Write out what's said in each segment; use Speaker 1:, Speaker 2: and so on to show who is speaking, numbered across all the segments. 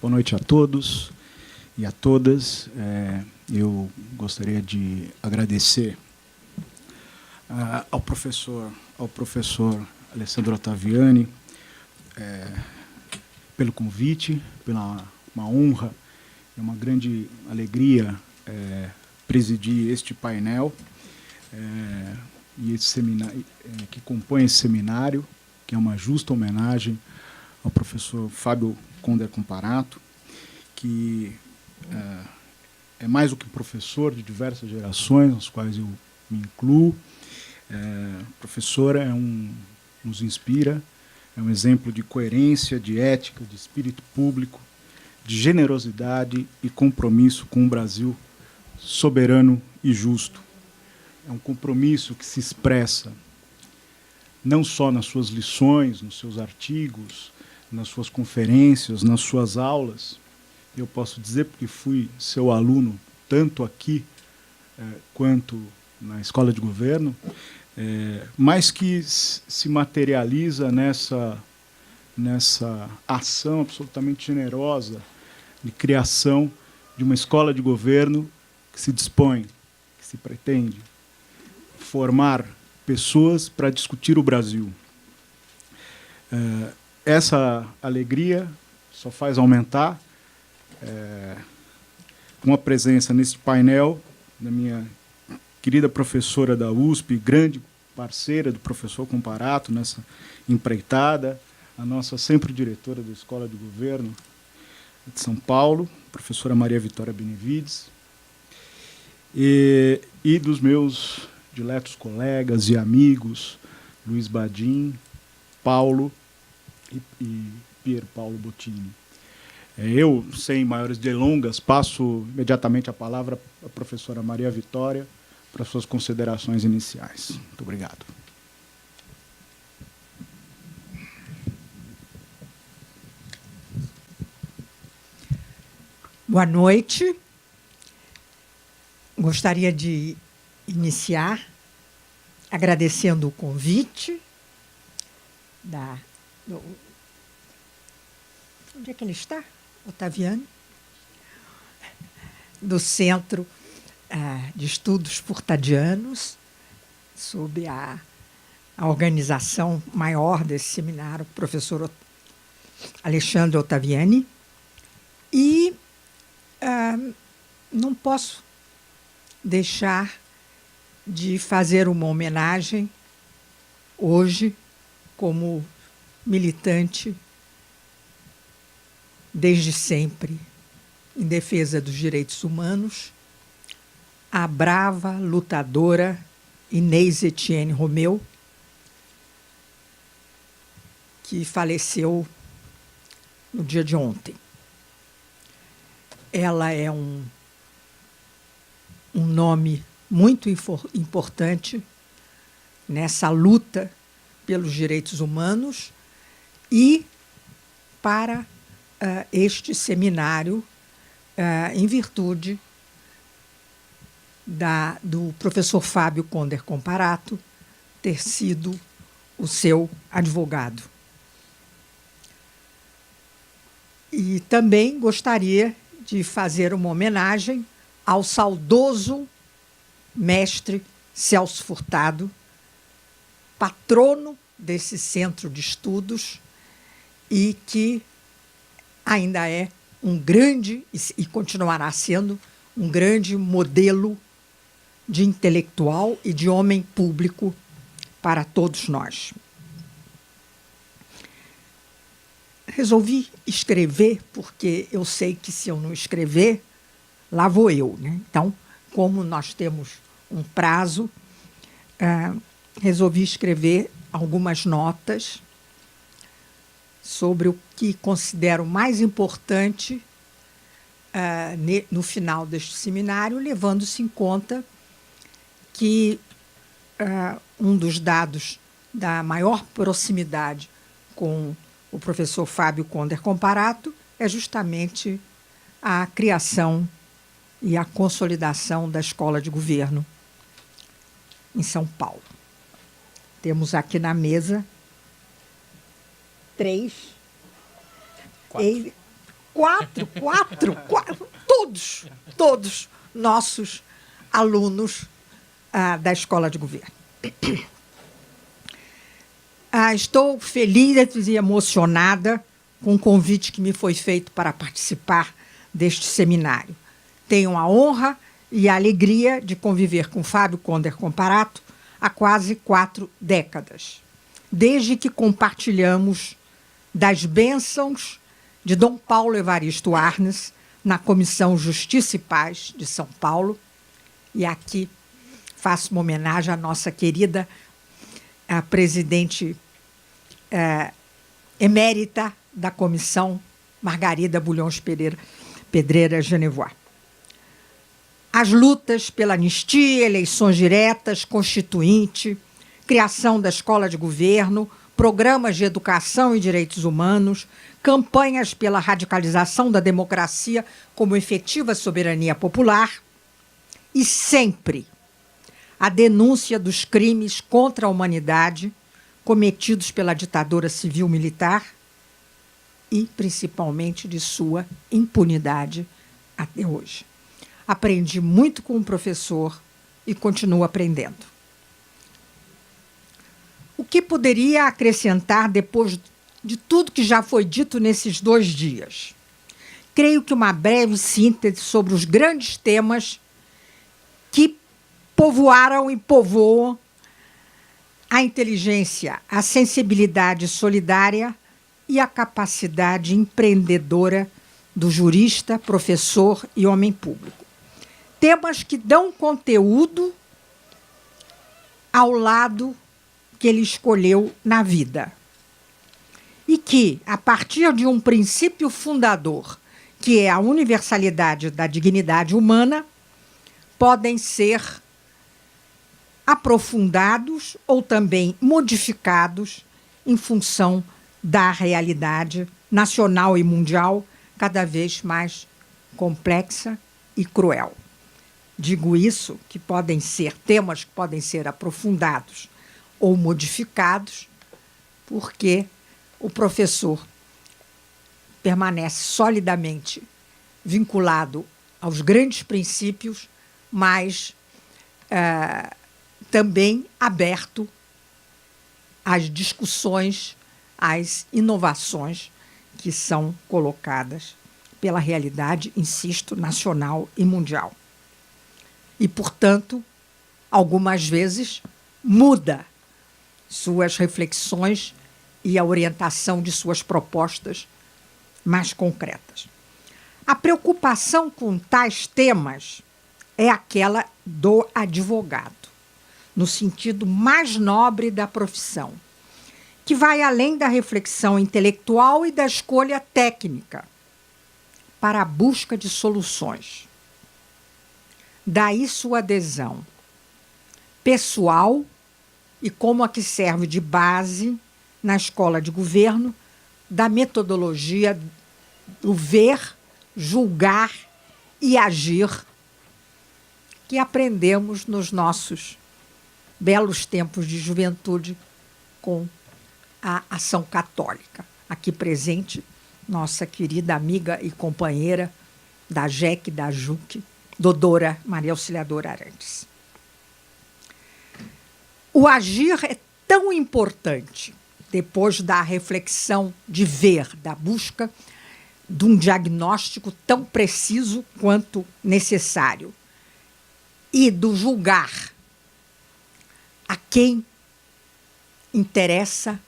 Speaker 1: Boa noite a todos e a todas. Eu gostaria de agradecer ao professor Alessandro Ottaviani pelo convite, pela uma honra e uma grande alegria presidir este painel e esse seminário, que compõe esse seminário, que é uma justa homenagem ao professor Fábio Conder Comparato, que é mais do que professor de diversas gerações, nas quais eu me incluo. Professora nos inspira, é um exemplo de coerência, de ética, de espírito público, de generosidade e compromisso com um Brasil soberano e justo. É um compromisso que se expressa não só nas suas lições, nos seus artigos, nas suas conferências, nas suas aulas. Eu posso dizer, porque fui seu aluno, tanto aqui quanto na Escola de Governo, mas que se materializa nessa ação absolutamente generosa de criação de uma escola de governo que se dispõe, que se pretende formar pessoas para discutir o Brasil. Essa alegria só faz aumentar com a presença nesse painel da minha querida professora da USP, grande parceira do professor Comparato nessa empreitada, a nossa sempre diretora da Escola de Governo de São Paulo, professora Maria Vitória Benevides, e dos meus diletos colegas e amigos, Luiz Badim, Paulo e Pier Paulo Bottini. Eu, sem maiores delongas, passo imediatamente a palavra à professora Maria Vitória para suas considerações iniciais. Muito obrigado.
Speaker 2: Boa noite. Gostaria de iniciar agradecendo o convite onde é que ele está? Ottaviani? Do Centro de Estudos Furtadianos, sob a organização maior desse seminário, o professor Alexandre Ottaviani. E não posso deixar de fazer uma homenagem hoje, como militante desde sempre em defesa dos direitos humanos, à brava lutadora Inês Etienne Romeu, que faleceu no dia de ontem. Ela é um nome muito importante nessa luta pelos direitos humanos e para este seminário, em virtude do professor Fábio Conder Comparato ter sido o seu advogado. E também gostaria de fazer uma homenagem ao saudoso mestre Celso Furtado, patrono desse centro de estudos e que ainda é um grande, e continuará sendo, um grande modelo de intelectual e de homem público para todos nós. Resolvi escrever, porque eu sei que se eu não escrever, lá vou eu, né? Então, como nós temos um prazo, resolvi escrever algumas notas sobre o que considero mais importante no final deste seminário, levando-se em conta que um dos dados da maior proximidade com o professor Fábio Conder Comparato é justamente a criação e a consolidação da Escola de Governo em São Paulo. Temos aqui na mesa quatro, todos nossos alunos da Escola de Governo. Estou feliz e emocionada com o convite que me foi feito para participar deste seminário. Tenho a honra e a alegria de conviver com Fábio Conder Comparato há quase 4 décadas, desde que compartilhamos das bênçãos de Dom Paulo Evaristo Arnes na Comissão Justiça e Paz de São Paulo. E aqui faço uma homenagem à nossa querida presidente emérita da comissão, Margarida Bulhões Pedreira Genevois. As lutas pela anistia, eleições diretas, constituinte, criação da Escola de Governo, programas de educação e direitos humanos, campanhas pela radicalização da democracia como efetiva soberania popular e sempre a denúncia dos crimes contra a humanidade cometidos pela ditadura civil-militar e, principalmente, de sua impunidade até hoje. Aprendi muito com o professor e continuo aprendendo. O que poderia acrescentar depois de tudo que já foi dito nesses 2 dias? Creio que uma breve síntese sobre os grandes temas que povoaram e povoam a inteligência, a sensibilidade solidária e a capacidade empreendedora do jurista, professor e homem público. Temas que dão conteúdo ao lado que ele escolheu na vida. E que, a partir de um princípio fundador, que é a universalidade da dignidade humana, podem ser aprofundados ou também modificados em função da realidade nacional e mundial cada vez mais complexa e cruel. Digo isso, que podem ser temas que podem ser aprofundados ou modificados, porque o professor permanece solidamente vinculado aos grandes princípios, mas também aberto às discussões, às inovações que são colocadas pela realidade, insisto, nacional e mundial. E, portanto, algumas vezes muda suas reflexões e a orientação de suas propostas mais concretas. A preocupação com tais temas é aquela do advogado, no sentido mais nobre da profissão, que vai além da reflexão intelectual e da escolha técnica para a busca de soluções. Daí sua adesão pessoal e como a que serve de base na Escola de Governo da metodologia do ver, julgar e agir que aprendemos nos nossos belos tempos de juventude com a Ação Católica. Aqui presente, nossa querida amiga e companheira da JEC, da JUC, doutora Maria Auxiliadora Arantes. O agir é tão importante, depois da reflexão de ver, da busca de um diagnóstico tão preciso quanto necessário, e do julgar a quem interessa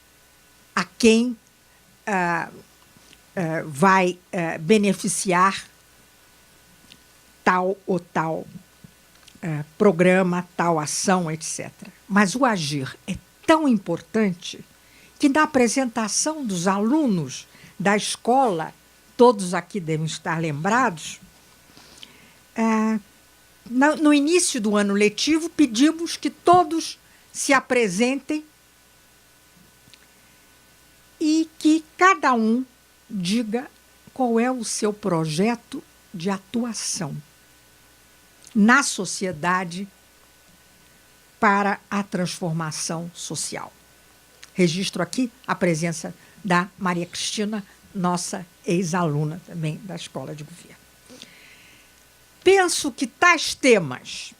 Speaker 2: a quem vai beneficiar tal ou tal programa, tal ação, etc. Mas o agir é tão importante que na apresentação dos alunos da escola, todos aqui devem estar lembrados, no início do ano letivo, pedimos que todos se apresentem e que cada um diga qual é o seu projeto de atuação na sociedade para a transformação social. Registro aqui a presença da Maria Cristina, nossa ex-aluna também da Escola de Governo. Penso que tais temas,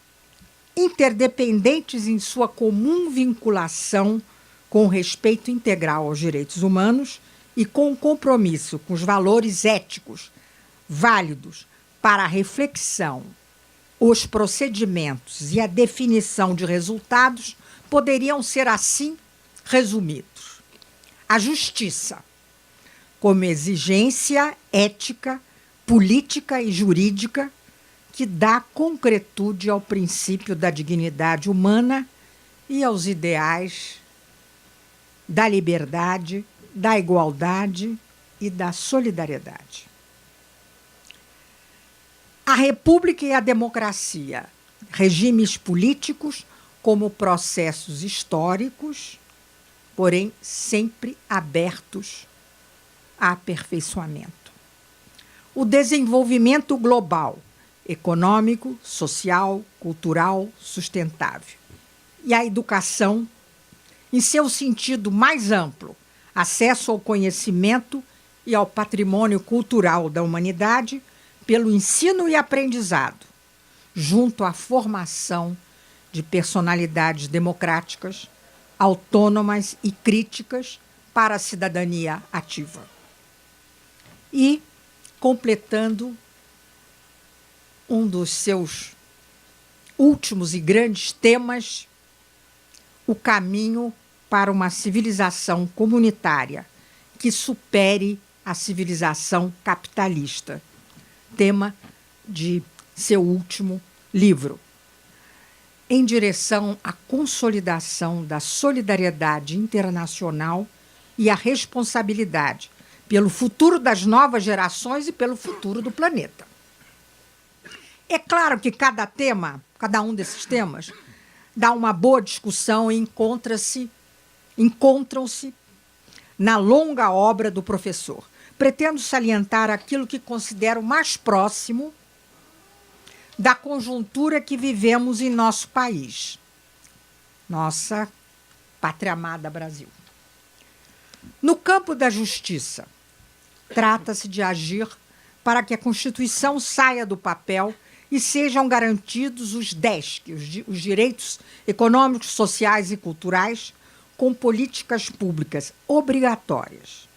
Speaker 2: interdependentes em sua comum vinculação com o respeito integral aos direitos humanos e com o compromisso com os valores éticos válidos para a reflexão, os procedimentos e a definição de resultados, poderiam ser assim resumidos. A justiça, como exigência ética, política e jurídica, que dá concretude ao princípio da dignidade humana e aos ideais da liberdade, da igualdade e da solidariedade. A República e a democracia, regimes políticos como processos históricos, porém sempre abertos a aperfeiçoamento. O desenvolvimento global, econômico, social, cultural, sustentável. E a educação, em seu sentido mais amplo, acesso ao conhecimento e ao patrimônio cultural da humanidade pelo ensino e aprendizado, junto à formação de personalidades democráticas, autônomas e críticas para a cidadania ativa. E, completando um dos seus últimos e grandes temas, o caminho para uma civilização comunitária que supere a civilização capitalista, tema de seu último livro, em direção à consolidação da solidariedade internacional e à responsabilidade pelo futuro das novas gerações e pelo futuro do planeta. É claro que cada um desses temas, dá uma boa discussão e encontram-se na longa obra do professor. Pretendo salientar aquilo que considero mais próximo da conjuntura que vivemos em nosso país, nossa pátria amada Brasil. No campo da justiça, trata-se de agir para que a Constituição saia do papel e sejam garantidos os os direitos econômicos, sociais e culturais, com políticas públicas obrigatórias,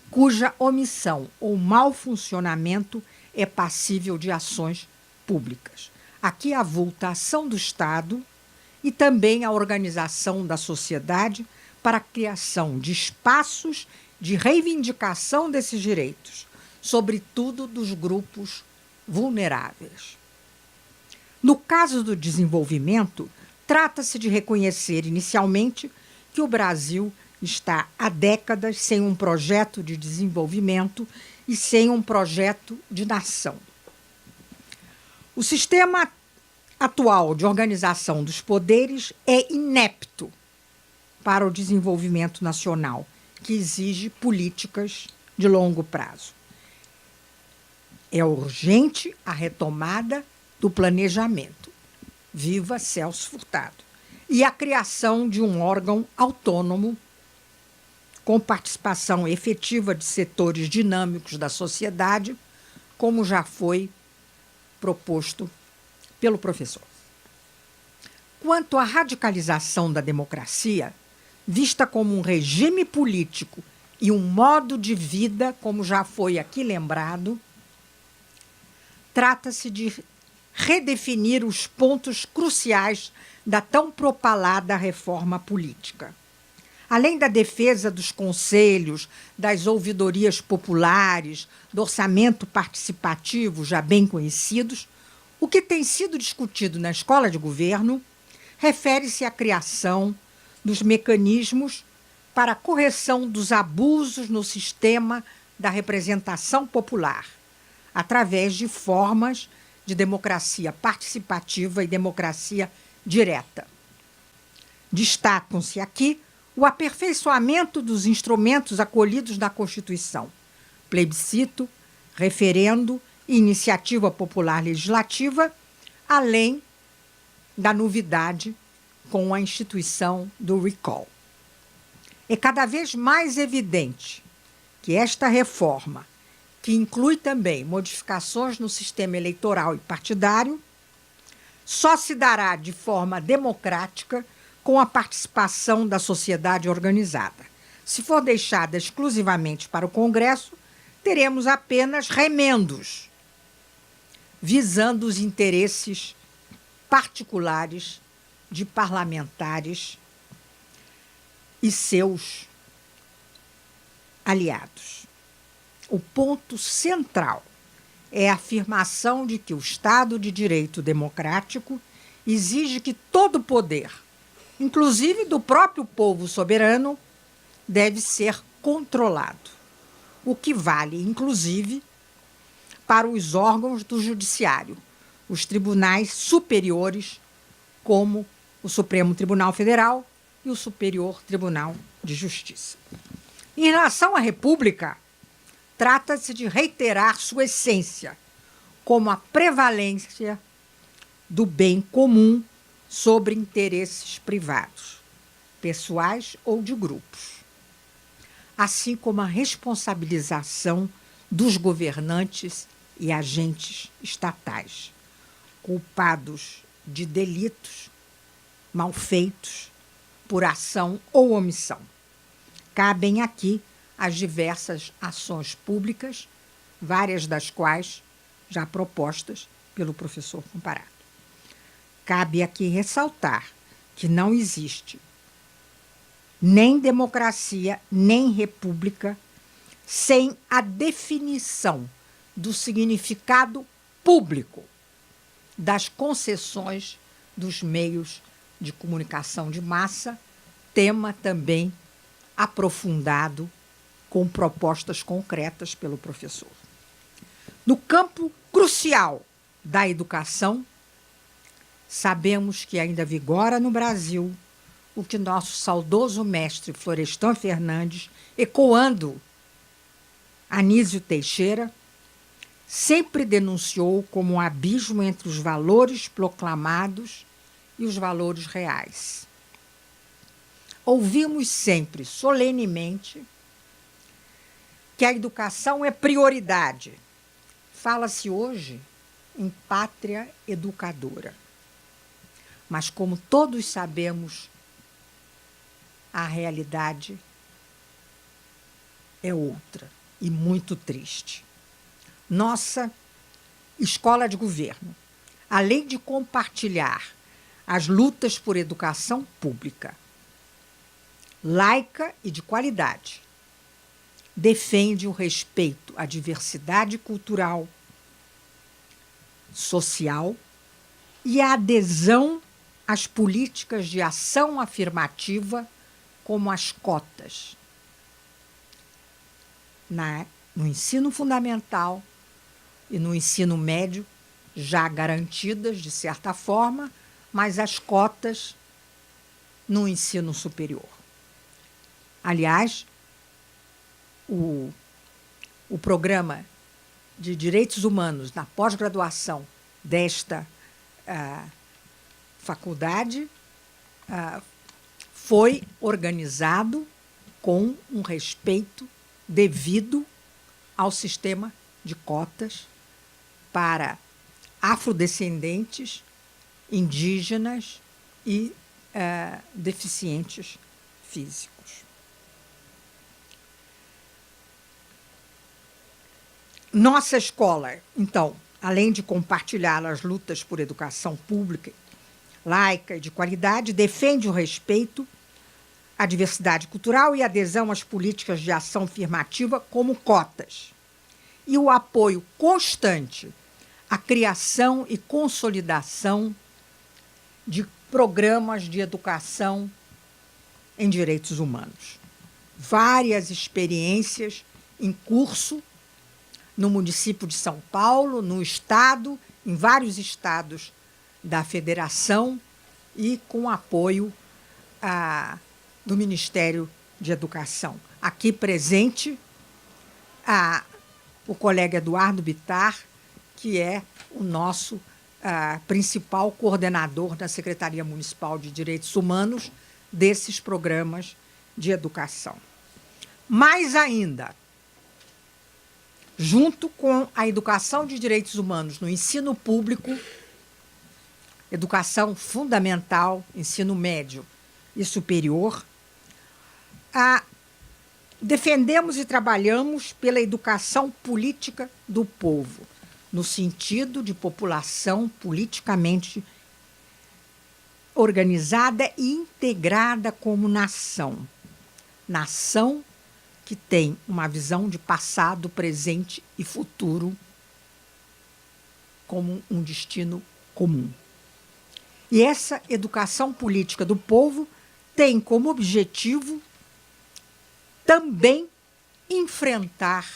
Speaker 2: cuja omissão ou mau funcionamento é passível de ações públicas. Aqui avulta a ação do Estado e também a organização da sociedade para a criação de espaços de reivindicação desses direitos, sobretudo dos grupos vulneráveis. No caso do desenvolvimento, trata-se de reconhecer inicialmente que o Brasil está há décadas sem um projeto de desenvolvimento e sem um projeto de nação. O sistema atual de organização dos poderes é inepto para o desenvolvimento nacional, que exige políticas de longo prazo. É urgente a retomada do planejamento. Viva Celso Furtado. E a criação de um órgão autônomo com participação efetiva de setores dinâmicos da sociedade, como já foi proposto pelo professor. Quanto à radicalização da democracia, vista como um regime político e um modo de vida, como já foi aqui lembrado, trata-se de redefinir os pontos cruciais da tão propalada reforma política. Além da defesa dos conselhos, das ouvidorias populares, do orçamento participativo já bem conhecidos, o que tem sido discutido na escola de governo refere-se à criação dos mecanismos para a correção dos abusos no sistema da representação popular, através de formas de democracia participativa e democracia direta. Destacam-se aqui o aperfeiçoamento dos instrumentos acolhidos na Constituição, plebiscito, referendo e iniciativa popular legislativa, além da novidade com a instituição do recall. É cada vez mais evidente que esta reforma, que inclui também modificações no sistema eleitoral e partidário, só se dará de forma democrática com a participação da sociedade organizada. Se for deixada exclusivamente para o Congresso, teremos apenas remendos, visando os interesses particulares de parlamentares e seus aliados. O ponto central é a afirmação de que o Estado de Direito democrático exige que todo o poder, inclusive do próprio povo soberano, deve ser controlado, o que vale, inclusive, para os órgãos do judiciário, os tribunais superiores, como o Supremo Tribunal Federal e o Superior Tribunal de Justiça. Em relação à República, trata-se de reiterar sua essência como a prevalência do bem comum sobre interesses privados, pessoais ou de grupos, assim como a responsabilização dos governantes e agentes estatais, culpados de delitos malfeitos por ação ou omissão. Cabem aqui as diversas ações públicas, várias das quais já propostas pelo professor Comparado. Cabe aqui ressaltar que não existe nem democracia, nem república, sem a definição do significado público das concessões dos meios de comunicação de massa, tema também aprofundado com propostas concretas pelo professor. No campo crucial da educação, sabemos que ainda vigora no Brasil o que nosso saudoso mestre Florestan Fernandes, ecoando Anísio Teixeira, sempre denunciou como um abismo entre os valores proclamados e os valores reais. Ouvimos sempre, solenemente, que a educação é prioridade. Fala-se hoje em pátria educadora. Mas, como todos sabemos, a realidade é outra e muito triste. Nossa escola de governo, além de compartilhar as lutas por educação pública, laica e de qualidade, defende o respeito à diversidade cultural, social e a adesão às políticas de ação afirmativa, como as cotas no ensino fundamental e no ensino médio, já garantidas de certa forma, mas as cotas no ensino superior. Aliás, o programa de Direitos Humanos na pós-graduação desta faculdade foi organizado com um respeito devido ao sistema de cotas para afrodescendentes, indígenas e deficientes físicos. Nossa escola, então, além de compartilhar as lutas por educação pública, laica e de qualidade, defende o respeito a diversidade cultural e adesão às políticas de ação afirmativa como cotas, e o apoio constante à criação e consolidação de programas de educação em direitos humanos. Várias experiências em curso no município de São Paulo, no estado, em vários estados da federação e com apoio do Ministério de Educação. Aqui presente o colega Eduardo Bittar, que é o nosso principal coordenador da Secretaria Municipal de Direitos Humanos desses programas de educação. Mais ainda, junto com a educação de direitos humanos no ensino público, educação fundamental, ensino médio e superior, defendemos e trabalhamos pela educação política do povo, no sentido de população politicamente organizada e integrada como nação. Nação que tem uma visão de passado, presente e futuro como um destino comum. E essa educação política do povo tem como objetivo também enfrentar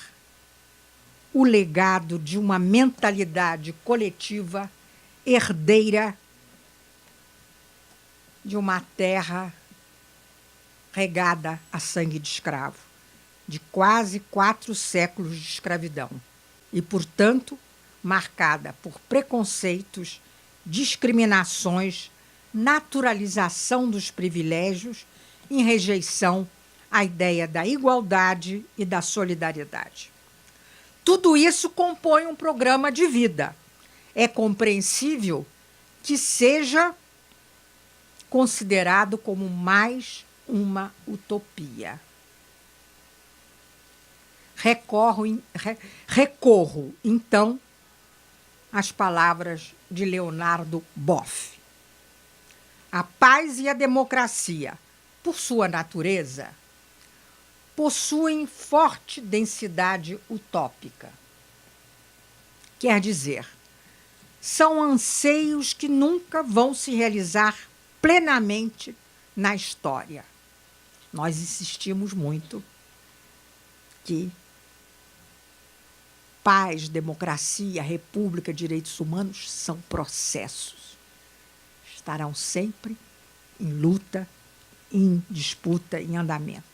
Speaker 2: o legado de uma mentalidade coletiva herdeira de uma terra regada a sangue de escravo, de quase 4 séculos de escravidão e, portanto, marcada por preconceitos, discriminações, naturalização dos privilégios, em rejeição à ideia da igualdade e da solidariedade. Tudo isso compõe um programa de vida. É compreensível que seja considerado como mais uma utopia. Recorro, então, às palavras de Leonardo Boff. A paz e a democracia, por sua natureza, possuem forte densidade utópica. Quer dizer, são anseios que nunca vão se realizar plenamente na história. Nós insistimos muito que paz, democracia, república, direitos humanos são processos. Estarão sempre em luta, em disputa, em andamento.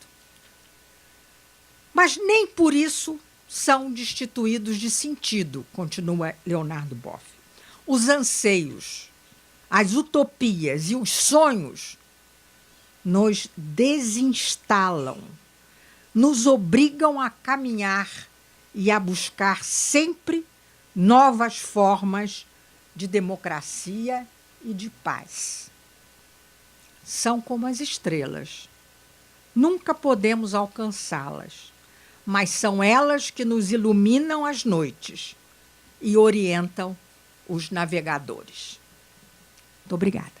Speaker 2: Mas nem por isso são destituídos de sentido, continua Leonardo Boff. Os anseios, as utopias e os sonhos nos desinstalam, nos obrigam a caminhar e a buscar sempre novas formas de democracia e de paz. São como as estrelas. Nunca podemos alcançá-las, mas são elas que nos iluminam as noites e orientam os navegadores. Muito obrigada.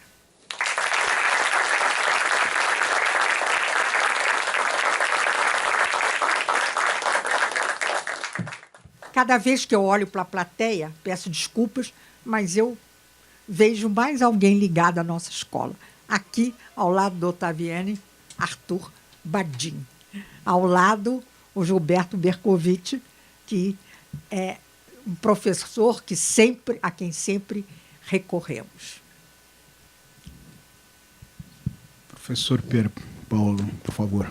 Speaker 2: Cada vez que eu olho para a plateia, peço desculpas, mas eu vejo mais alguém ligado à nossa escola. Aqui, ao lado do Ottaviani, Arthur Badin. Ao lado, o Gilberto Bercovitch, que é um professor a quem sempre recorremos.
Speaker 1: Professor Pier Paolo, por favor.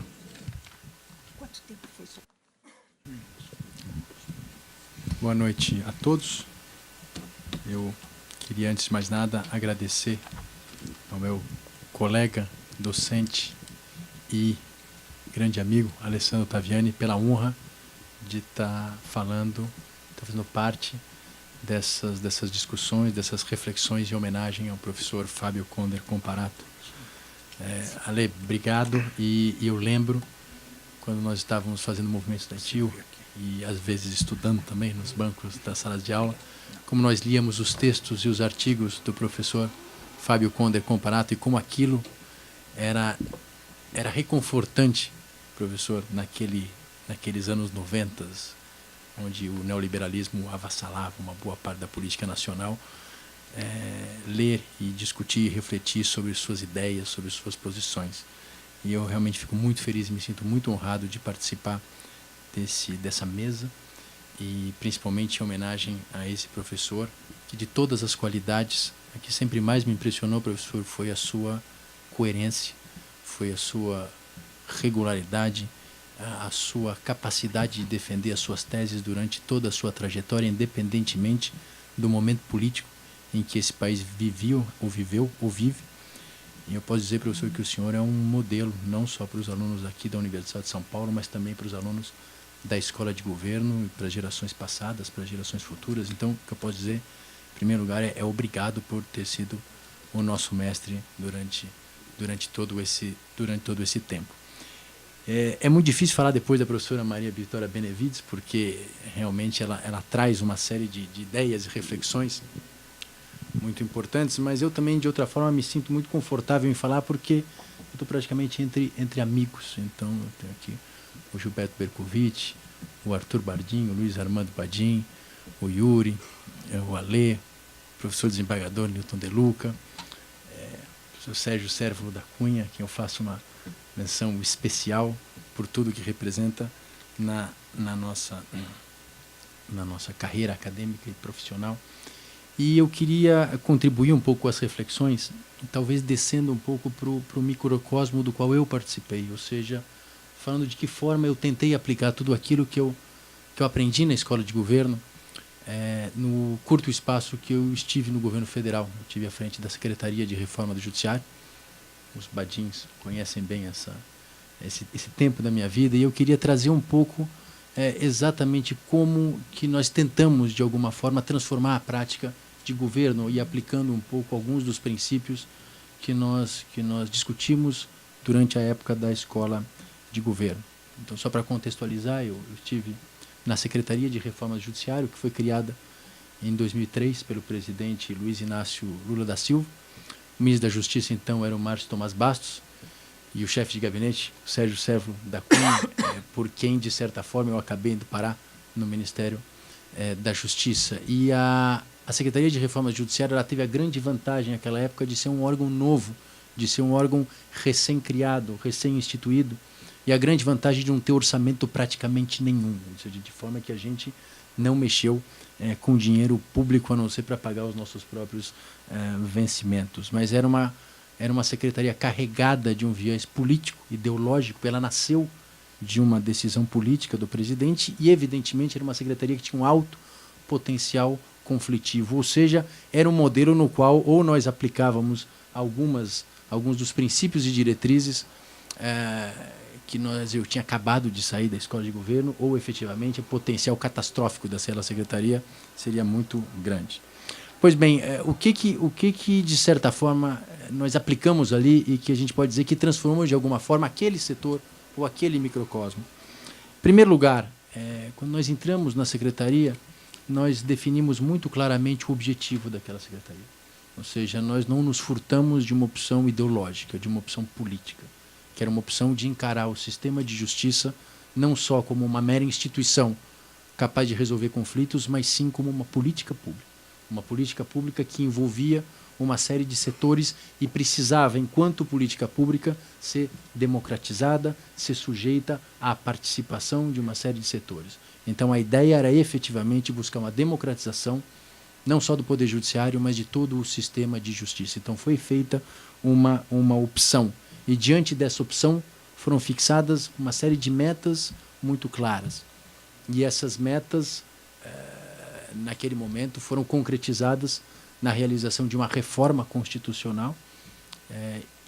Speaker 2: Quanto tempo foi isso?
Speaker 3: Boa noite a todos. Eu queria, antes de mais nada, agradecer ao meu colega, docente e grande amigo, Alessandro Ottaviani, pela honra de estar fazendo parte dessas discussões, dessas reflexões em homenagem ao professor Fábio Conder Comparato. Ale, obrigado. E eu lembro, quando nós estávamos fazendo o movimento estudantil, e às vezes estudando também nos bancos das salas de aula, como nós líamos os textos e os artigos do professor Fábio Conder Comparato e como aquilo era era reconfortante, professor, naqueles anos 90, onde o neoliberalismo avassalava uma boa parte da política nacional, ler e discutir e refletir sobre suas ideias, sobre suas posições. E eu realmente fico muito feliz e me sinto muito honrado de participar dessa mesa, e principalmente em homenagem a esse professor, que de todas as qualidades, a que sempre mais me impressionou, professor, foi a sua coerência, foi a sua regularidade, a sua capacidade de defender as suas teses durante toda a sua trajetória, independentemente do momento político em que esse país viveu ou vive. E eu posso dizer, professor, que o senhor é um modelo, não só para os alunos aqui da Universidade de São Paulo, mas também para os alunos da Escola de Governo, e para as gerações passadas, para as gerações futuras. Então, o que eu posso dizer, em primeiro lugar, é obrigado por ter sido o nosso mestre durante todo esse tempo. É muito difícil falar depois da professora Maria Vitória Benevides, porque realmente ela traz uma série de ideias e reflexões muito importantes, mas eu também, de outra forma, me sinto muito confortável em falar, porque eu estou praticamente entre amigos. Então, eu tenho aqui o Gilberto Bercovitch, o Arthur Bardin, o Luiz Armando Badin, o Yuri, o Alê, o professor desembargador Newton De Luca, o professor Sérgio Cérvulo da Cunha, a quem eu faço uma menção especial por tudo que representa na nossa carreira acadêmica e profissional. E eu queria contribuir um pouco com as reflexões, talvez descendo um pouco para o microcosmo do qual eu participei, ou seja, falando de que forma eu tentei aplicar tudo aquilo que eu aprendi na Escola de Governo, no curto espaço que eu estive no governo federal. Eu estive à frente da Secretaria de Reforma do Judiciário. Os badins conhecem bem esse tempo da minha vida, e eu queria trazer um pouco exatamente como que nós tentamos, de alguma forma, transformar a prática de governo e aplicando um pouco alguns dos princípios que nós discutimos durante a época da Escola de Governo. Então, só para contextualizar, eu estive na Secretaria de Reforma do Judiciário, que foi criada em 2003 pelo presidente Luiz Inácio Lula da Silva. O ministro da Justiça, então, era o Márcio Tomás Bastos, e o chefe de gabinete, o Sérgio Cérvulo da Cunha, por quem, de certa forma, eu acabei indo parar no Ministério da Justiça. E a Secretaria de Reforma Judiciária, ela teve a grande vantagem naquela época de ser um órgão novo, de ser um órgão recém-criado, recém-instituído, e a grande vantagem de não ter orçamento praticamente nenhum, ou seja, de forma que a gente não mexeu com dinheiro público, a não ser para pagar os nossos próprios vencimentos. Mas era uma secretaria carregada de um viés político, ideológico. Ela nasceu de uma decisão política do presidente e, evidentemente, era uma secretaria que tinha um alto potencial conflitivo, ou seja, era um modelo no qual ou nós aplicávamos alguns dos princípios e diretrizes eu tinha acabado de sair da Escola de Governo, ou efetivamente o potencial catastrófico daquela secretaria seria muito grande. Pois bem, o que de certa forma nós aplicamos ali e que a gente pode dizer que transformou de alguma forma aquele setor ou aquele microcosmo? Em primeiro lugar, quando nós entramos na secretaria, nós definimos muito claramente o objetivo daquela secretaria. Ou seja, nós não nos furtamos de uma opção ideológica, de uma opção política, que era uma opção de encarar o sistema de justiça não só como uma mera instituição capaz de resolver conflitos, mas sim como uma política pública. Uma política pública que envolvia uma série de setores e precisava, enquanto política pública, ser democratizada, ser sujeita à participação de uma série de setores. Então, a ideia era efetivamente buscar uma democratização, não só do Poder Judiciário, mas de todo o sistema de justiça. Então, foi feita uma opção. E, diante dessa opção, foram fixadas uma série de metas muito claras. E essas metas, naquele momento, foram concretizadas na realização de uma reforma constitucional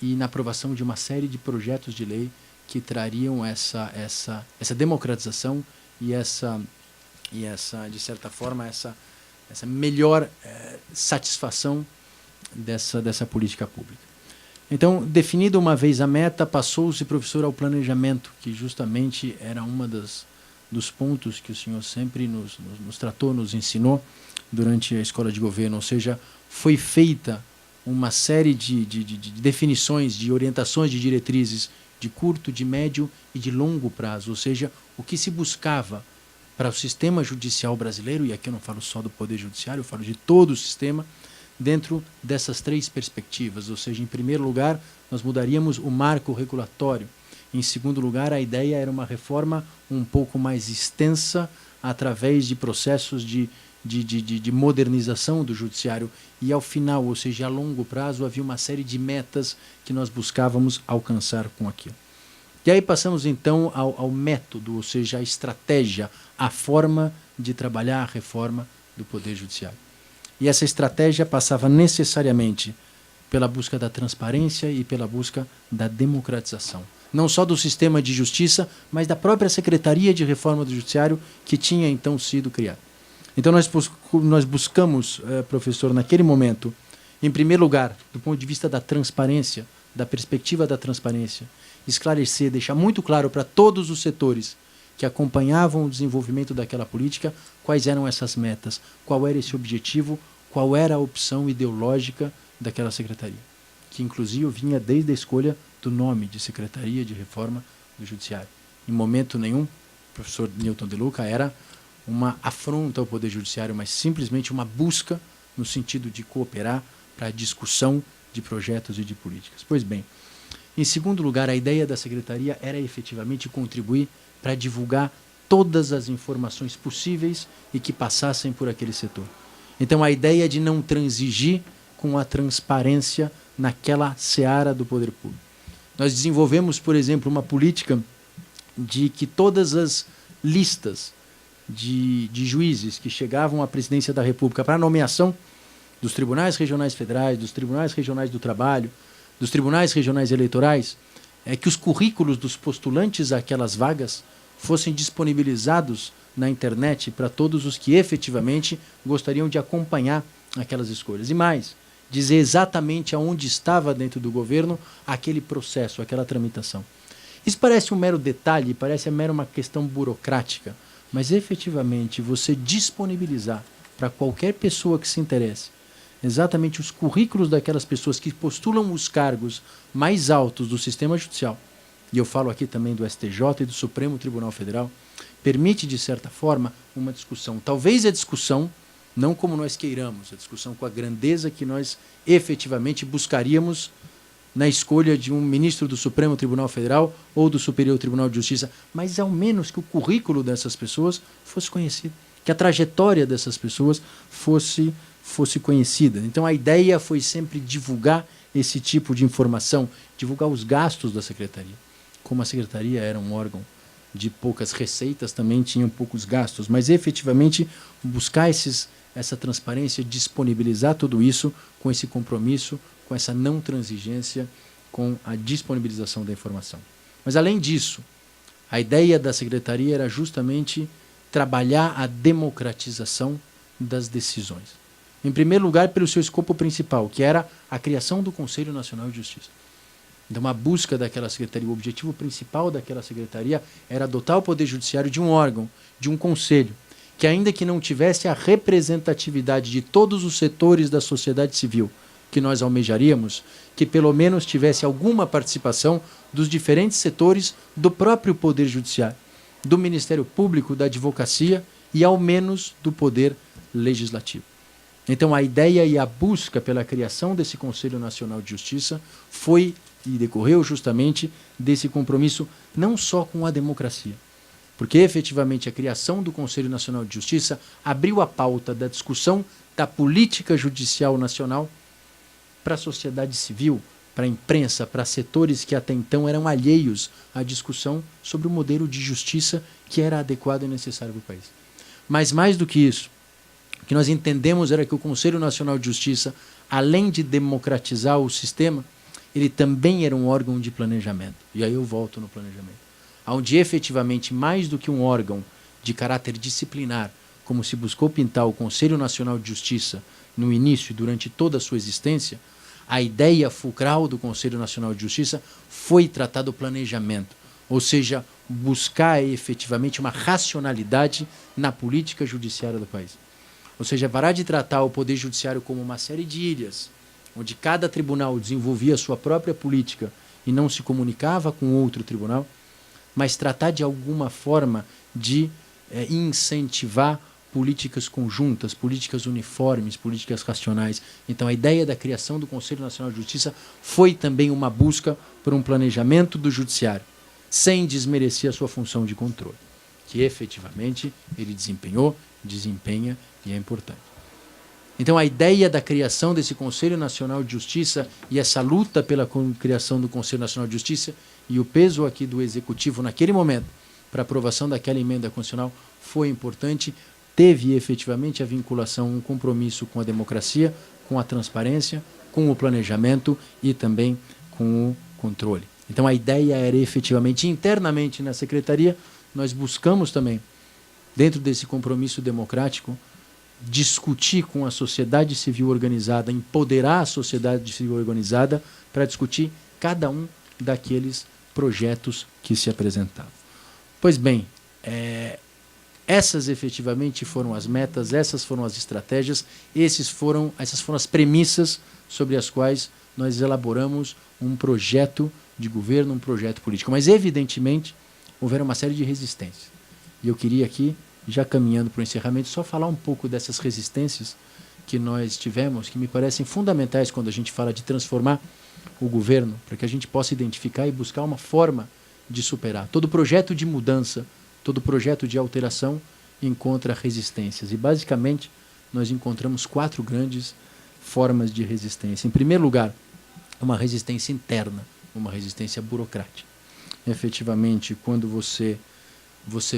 Speaker 3: e na aprovação de uma série de projetos de lei que trariam essa democratização e essa, de certa forma, essa melhor satisfação dessa política pública. Então, definida uma vez a meta, passou-se, professor, ao planejamento, que justamente era uma dos pontos que o senhor sempre nos tratou, nos ensinou durante a Escola de Governo. Ou seja, foi feita uma série de definições, de orientações, de diretrizes de curto, de médio e de longo prazo, ou seja, o que se buscava para o sistema judicial brasileiro, e aqui eu não falo só do Poder Judiciário, eu falo de todo o sistema, dentro dessas três perspectivas, ou seja, em primeiro lugar, nós mudaríamos o marco regulatório. Em segundo lugar, a ideia era uma reforma um pouco mais extensa, através de processos de modernização do judiciário. E ao final, ou seja, a longo prazo, havia uma série de metas que nós buscávamos alcançar com aquilo. E aí passamos então ao método, ou seja, a estratégia, a forma de trabalhar a reforma do Poder Judiciário. E essa estratégia passava necessariamente pela busca da transparência e pela busca da democratização. Não só do sistema de justiça, mas da própria Secretaria de Reforma do Judiciário, que tinha então sido criada. Então nós buscamos, professor, naquele momento, em primeiro lugar, do ponto de vista da transparência, da perspectiva da transparência, esclarecer, deixar muito claro para todos os setores que acompanhavam o desenvolvimento daquela política quais eram essas metas, qual era esse objetivo, qual era a opção ideológica daquela secretaria, que inclusive vinha desde a escolha do nome de Secretaria de Reforma do Judiciário. Em momento nenhum, o professor Newton De Luca era uma afronta ao Poder Judiciário, mas simplesmente uma busca no sentido de cooperar para a discussão de projetos e de políticas. Pois bem, em segundo lugar, a ideia da Secretaria era efetivamente contribuir para divulgar todas as informações possíveis e que passassem por aquele setor. Então, a ideia de não transigir com a transparência naquela seara do poder público. Nós desenvolvemos, por exemplo, uma política de que todas as listas de juízes que chegavam à presidência da República para nomeação dos tribunais regionais federais, dos tribunais regionais do trabalho, dos tribunais regionais eleitorais, que os currículos dos postulantes àquelas vagas fossem disponibilizados na internet para todos os que efetivamente gostariam de acompanhar aquelas escolhas. E mais, dizer exatamente aonde estava dentro do governo aquele processo, aquela tramitação. Isso parece um mero detalhe, parece uma questão burocrática, mas efetivamente você disponibilizar para qualquer pessoa que se interesse exatamente os currículos daquelas pessoas que postulam os cargos mais altos do sistema judicial, e eu falo aqui também do STJ e do Supremo Tribunal Federal, permite, de certa forma, uma discussão. Talvez a discussão, não como nós queiramos, a discussão com a grandeza que nós efetivamente buscaríamos na escolha de um ministro do Supremo Tribunal Federal ou do Superior Tribunal de Justiça, mas ao menos que o currículo dessas pessoas fosse conhecido, que a trajetória dessas pessoas fosse conhecida. Então a ideia foi sempre divulgar esse tipo de informação, divulgar os gastos da Secretaria. Como a Secretaria era um órgão de poucas receitas, também tinham poucos gastos, mas efetivamente buscar essa transparência, disponibilizar tudo isso com esse compromisso, com essa não transigência, com a disponibilização da informação. Mas além disso, a ideia da Secretaria era justamente trabalhar a democratização das decisões. Em primeiro lugar, pelo seu escopo principal, que era a criação do Conselho Nacional de Justiça. Então, a busca daquela secretaria, o objetivo principal daquela secretaria era dotar o Poder Judiciário de um órgão, de um conselho, que ainda que não tivesse a representatividade de todos os setores da sociedade civil que nós almejaríamos, que pelo menos tivesse alguma participação dos diferentes setores do próprio Poder Judiciário, do Ministério Público, da Advocacia e ao menos do Poder Legislativo. Então a ideia e a busca pela criação desse Conselho Nacional de Justiça foi e decorreu justamente desse compromisso não só com a democracia, porque efetivamente a criação do Conselho Nacional de Justiça abriu a pauta da discussão da política judicial nacional para a sociedade civil, para a imprensa, para setores que até então eram alheios à discussão sobre o modelo de justiça que era adequado e necessário para o país. Mas mais do que isso, o que nós entendemos era que o Conselho Nacional de Justiça, além de democratizar o sistema, ele também era um órgão de planejamento. E aí eu volto no planejamento. Onde efetivamente, mais do que um órgão de caráter disciplinar, como se buscou pintar o Conselho Nacional de Justiça no início e durante toda a sua existência, a ideia fulcral do Conselho Nacional de Justiça foi tratar do planejamento, ou seja, buscar efetivamente uma racionalidade na política judiciária do país. Ou seja, parar de tratar o Poder Judiciário como uma série de ilhas, onde cada tribunal desenvolvia a sua própria política e não se comunicava com outro tribunal, mas tratar de alguma forma de incentivar políticas conjuntas, políticas uniformes, políticas racionais. Então a ideia da criação do Conselho Nacional de Justiça foi também uma busca por um planejamento do judiciário, sem desmerecer a sua função de controle, que efetivamente ele desempenhou, desempenha e é importante. Então a ideia da criação desse Conselho Nacional de Justiça e essa luta pela criação do Conselho Nacional de Justiça e o peso aqui do Executivo naquele momento para aprovação daquela emenda constitucional foi importante, teve efetivamente a vinculação, um compromisso com a democracia, com a transparência, com o planejamento e também com o controle. Então a ideia era efetivamente, internamente na Secretaria, nós buscamos também, dentro desse compromisso democrático, discutir com a sociedade civil organizada, empoderar a sociedade civil organizada para discutir cada um daqueles projetos que se apresentavam. Pois bem, essas efetivamente foram as metas, essas foram as estratégias, essas foram as premissas sobre as quais nós elaboramos um projeto de governo, um projeto político. Mas, evidentemente, houveram uma série de resistências. E eu queria aqui, já caminhando para o encerramento, só falar um pouco dessas resistências que nós tivemos, que me parecem fundamentais quando a gente fala de transformar o governo, para que a gente possa identificar e buscar uma forma de superar. Todo projeto de mudança, todo projeto de alteração encontra resistências. E, basicamente, nós encontramos 4 grandes formas de resistência. Em primeiro lugar, uma resistência interna, uma resistência burocrática. Efetivamente, quando você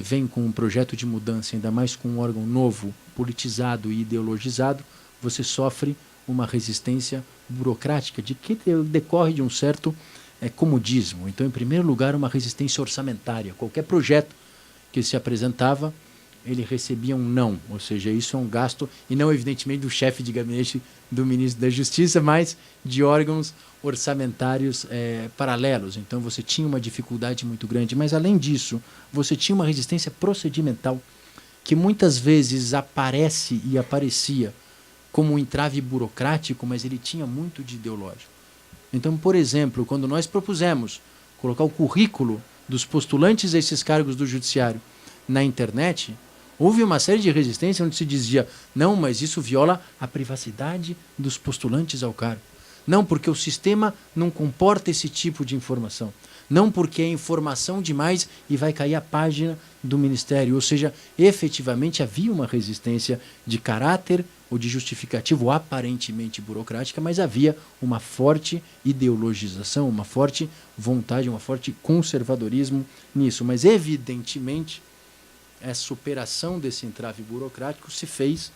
Speaker 3: vem com um projeto de mudança, ainda mais com um órgão novo, politizado e ideologizado, você sofre uma resistência burocrática de que decorre de um certo comodismo. Então, em primeiro lugar, uma resistência orçamentária. Qualquer projeto que se apresentava, ele recebia um não, ou seja, isso é um gasto, e não evidentemente do chefe de gabinete do ministro da Justiça, mas de órgãos orçamentários paralelos. Então você tinha uma dificuldade muito grande, mas além disso, você tinha uma resistência procedimental que muitas vezes aparece e aparecia como um entrave burocrático, mas ele tinha muito de ideológico. Então, por exemplo, quando nós propusemos colocar o currículo dos postulantes a esses cargos do judiciário na internet, houve uma série de resistência onde se dizia, não, mas isso viola a privacidade dos postulantes ao cargo. Não, porque o sistema não comporta esse tipo de informação. Não, porque é informação demais e vai cair a página do Ministério. Ou seja, efetivamente havia uma resistência de caráter ou de justificativo aparentemente burocrática, mas havia uma forte ideologização, uma forte vontade, um forte conservadorismo nisso. Mas, evidentemente, a superação desse entrave burocrático se fez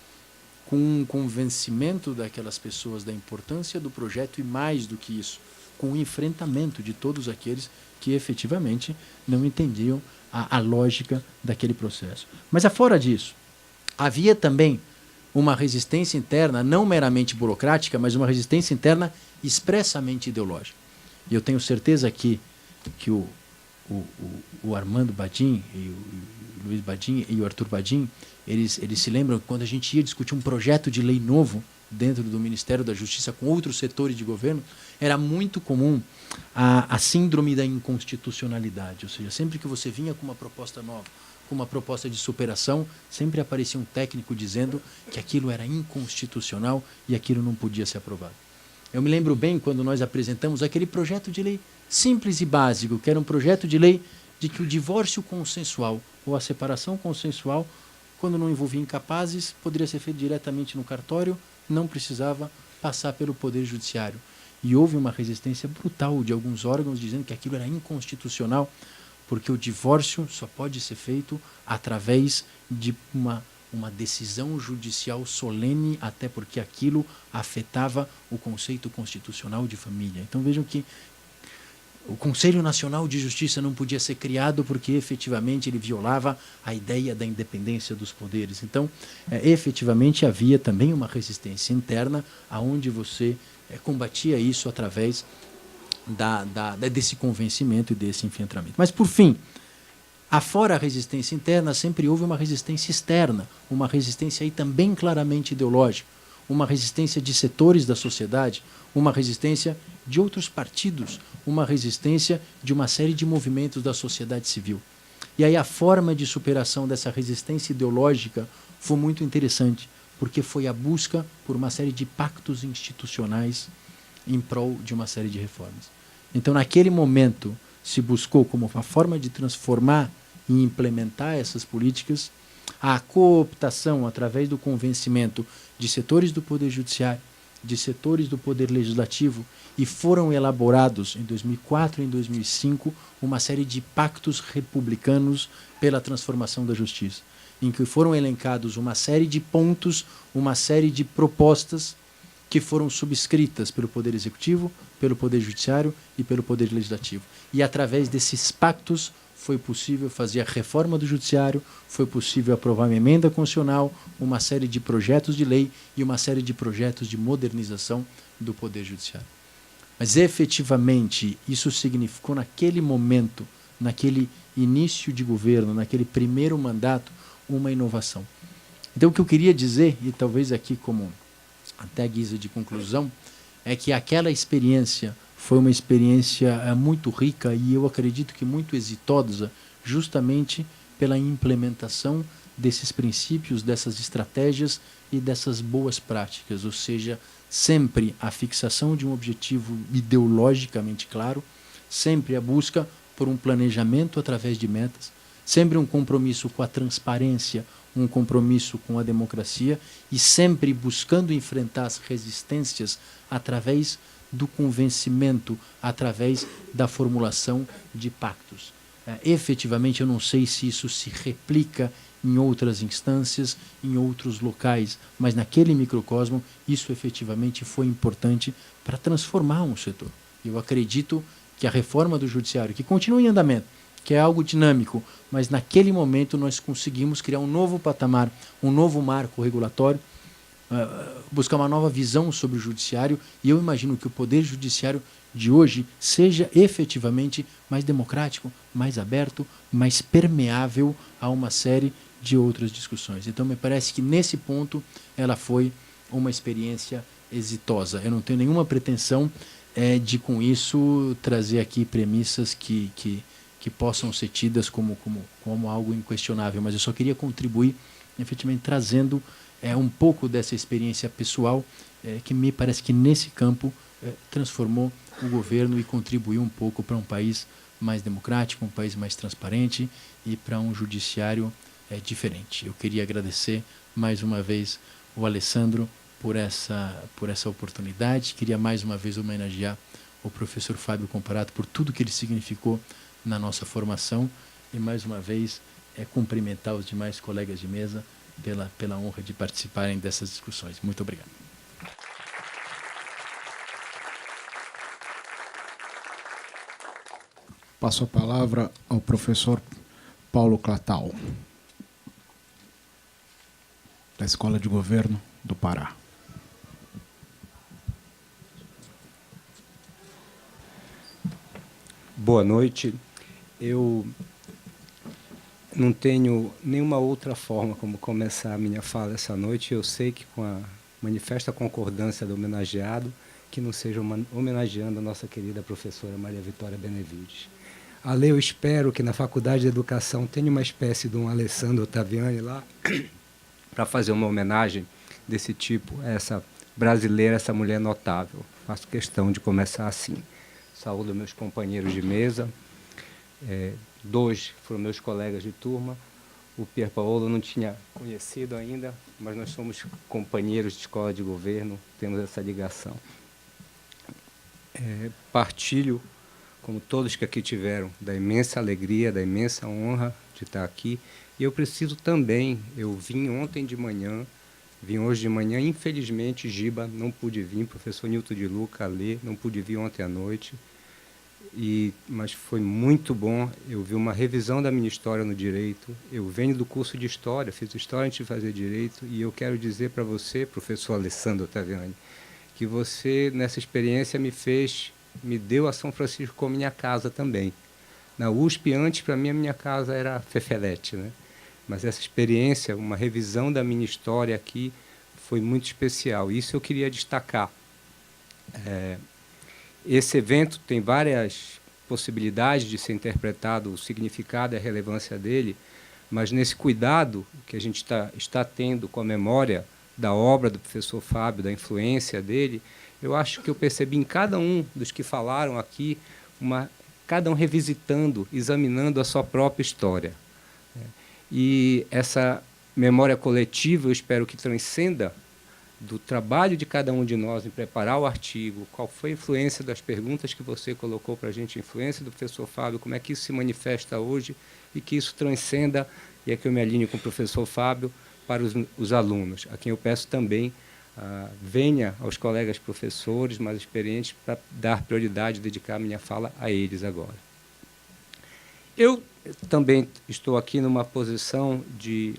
Speaker 3: com um convencimento daquelas pessoas da importância do projeto e, mais do que isso, com o enfrentamento de todos aqueles que efetivamente não entendiam a lógica daquele processo. Mas, afora disso, havia também uma resistência interna, não meramente burocrática, mas uma resistência interna expressamente ideológica. E eu tenho certeza que o Armando Badin e o Luiz Badin e o Arthur Badin, eles se lembram que quando a gente ia discutir um projeto de lei novo dentro do Ministério da Justiça com outros setores de governo, era muito comum a síndrome da inconstitucionalidade. Ou seja, sempre que você vinha com uma proposta nova, com uma proposta de superação, sempre aparecia um técnico dizendo que aquilo era inconstitucional e aquilo não podia ser aprovado. Eu me lembro bem quando nós apresentamos aquele projeto de lei simples e básico, que era um projeto de lei de que o divórcio consensual ou a separação consensual, quando não envolvia incapazes, poderia ser feito diretamente no cartório, não precisava passar pelo Poder Judiciário. E houve uma resistência brutal de alguns órgãos dizendo que aquilo era inconstitucional, porque o divórcio só pode ser feito através de uma decisão judicial solene, até porque aquilo afetava o conceito constitucional de família. Então vejam que o Conselho Nacional de Justiça não podia ser criado porque efetivamente ele violava a ideia da independência dos poderes. Então, efetivamente havia também uma resistência interna aonde você combatia isso através desse convencimento e desse enfrentamento. Mas, por fim, afora a resistência interna, sempre houve uma resistência externa, uma resistência aí também claramente ideológica. uma resistência de setores da sociedade, uma resistência de outros partidos, uma resistência de uma série de movimentos da sociedade civil. E aí a forma de superação dessa resistência ideológica foi muito interessante, porque foi a busca por uma série de pactos institucionais em prol de uma série de reformas. Então, naquele momento, se buscou como uma forma de transformar e implementar essas políticas a cooptação através do convencimento de setores do Poder Judiciário, de setores do Poder Legislativo, e foram elaborados em 2004 e em 2005 uma série de pactos republicanos pela transformação da justiça, em que foram elencados uma série de pontos, uma série de propostas que foram subscritas pelo Poder Executivo, pelo Poder Judiciário e pelo Poder Legislativo. E através desses pactos foi possível fazer a reforma do Judiciário, foi possível aprovar uma emenda constitucional, uma série de projetos de lei e uma série de projetos de modernização do Poder Judiciário. Mas, efetivamente, isso significou, naquele momento, naquele início de governo, naquele primeiro mandato, uma inovação. Então, o que eu queria dizer, e talvez aqui como até guisa de conclusão, é que aquela experiência foi uma experiência muito rica e eu acredito que muito exitosa, justamente pela implementação desses princípios, dessas estratégias e dessas boas práticas, ou seja, sempre a fixação de um objetivo ideologicamente claro, sempre a busca por um planejamento através de metas, sempre um compromisso com a transparência, um compromisso com a democracia e sempre buscando enfrentar as resistências através do convencimento, através da formulação de pactos. Efetivamente, eu não sei se isso se replica em outras instâncias, em outros locais, mas naquele microcosmo, isso efetivamente foi importante para transformar um setor. Eu acredito que a reforma do judiciário, que continua em andamento, que é algo dinâmico, mas naquele momento nós conseguimos criar um novo patamar, um novo marco regulatório, buscar uma nova visão sobre o judiciário, e eu imagino que o Poder Judiciário de hoje seja efetivamente mais democrático, mais aberto, mais permeável a uma série de outras discussões. Então, me parece que nesse ponto ela foi uma experiência exitosa. Eu não tenho nenhuma pretensão de, com isso, trazer aqui premissas que possam ser tidas como algo inquestionável, mas eu só queria contribuir, efetivamente, trazendo um pouco dessa experiência pessoal, que me parece que nesse campo transformou o governo e contribuiu um pouco para um país mais democrático, um país mais transparente e para um judiciário diferente. Eu queria agradecer mais uma vez o Alessandro por essa oportunidade, queria mais uma vez homenagear o professor Fábio Comparato por tudo que ele significou na nossa formação e mais uma vez cumprimentar os demais colegas de mesa pela honra de participarem dessas discussões. Muito obrigado.
Speaker 1: Passo a palavra ao professor Paulo Clatal, da Escola de Governo do Pará.
Speaker 4: Boa noite. Eu não tenho nenhuma outra forma como começar a minha fala essa noite. Eu sei que com a manifesta concordância do homenageado, que não seja homenageando a nossa querida professora Maria Vitória Benevides. Ali eu espero que na Faculdade de Educação tenha uma espécie de um Alessandro Ottaviani lá para fazer uma homenagem desse tipo a essa brasileira, essa mulher notável. Faço questão de começar assim. Saúdo meus companheiros de mesa. Dois foram meus colegas de turma. O Pier Paolo eu não tinha conhecido ainda, mas nós somos companheiros de escola de governo, temos essa ligação. Partilho, como todos que aqui tiveram, da imensa alegria, da imensa honra de estar aqui. E eu preciso também, eu vim ontem de manhã, vim hoje de manhã, infelizmente, Giba, não pude vir, professor Nilton de Luca, Alê, não pude vir ontem à noite, mas foi muito bom. Eu vi uma revisão da minha história no Direito, eu venho do curso de História, fiz História antes de fazer Direito, e eu quero dizer para você, professor Alessandro Ottaviani, que você, nessa experiência, me deu a São Francisco como minha casa também. Na USP, antes, para mim, a minha casa era Fefelete, né? Mas essa experiência, uma revisão da minha história aqui, foi muito especial. Isso eu queria destacar. Esse evento tem várias possibilidades de ser interpretado, o significado e a relevância dele, mas nesse cuidado que a gente está tendo com a memória da obra do professor Fábio, da influência dele, eu acho que eu percebi em cada um dos que falaram aqui, cada um revisitando, examinando a sua própria história. E essa memória coletiva, eu espero que transcenda do trabalho de cada um de nós em preparar o artigo, qual foi a influência das perguntas que você colocou para a gente, a influência do professor Fábio, como é que isso se manifesta hoje, e que isso transcenda, e é que eu me alinho com o professor Fábio, para os alunos, a quem eu peço também venha aos colegas professores mais experientes para dar prioridade, dedicar a minha fala a eles agora. Eu também estou aqui numa posição de...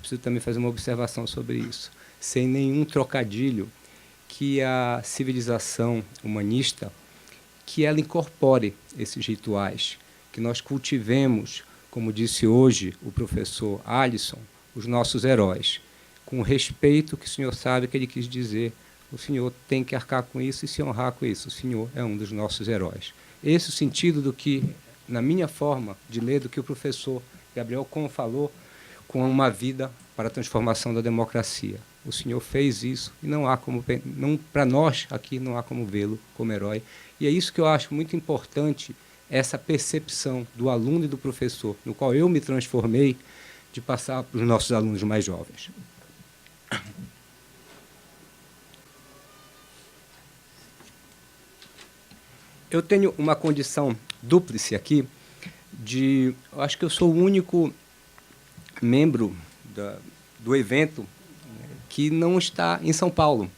Speaker 4: preciso também fazer uma observação sobre isso. Sem nenhum trocadilho, que a civilização humanista, que ela incorpore esses rituais, que nós cultivemos, como disse hoje o professor Alisson, os nossos heróis, com o respeito que o senhor sabe que ele quis dizer. O senhor tem que arcar com isso e se honrar com isso. O senhor é um dos nossos heróis. Esse é o sentido do que, na minha forma de ler, do que o professor Gabriel Kohn falou, com uma vida para a transformação da democracia. O senhor fez isso e não há como, para nós aqui, não há como vê-lo como herói. E é isso que eu acho muito importante, essa percepção do aluno e do professor, no qual eu me transformei, de passar para os nossos alunos mais jovens. Eu tenho uma condição dúplice aqui, eu acho que eu sou o único membro do evento que não está em São Paulo.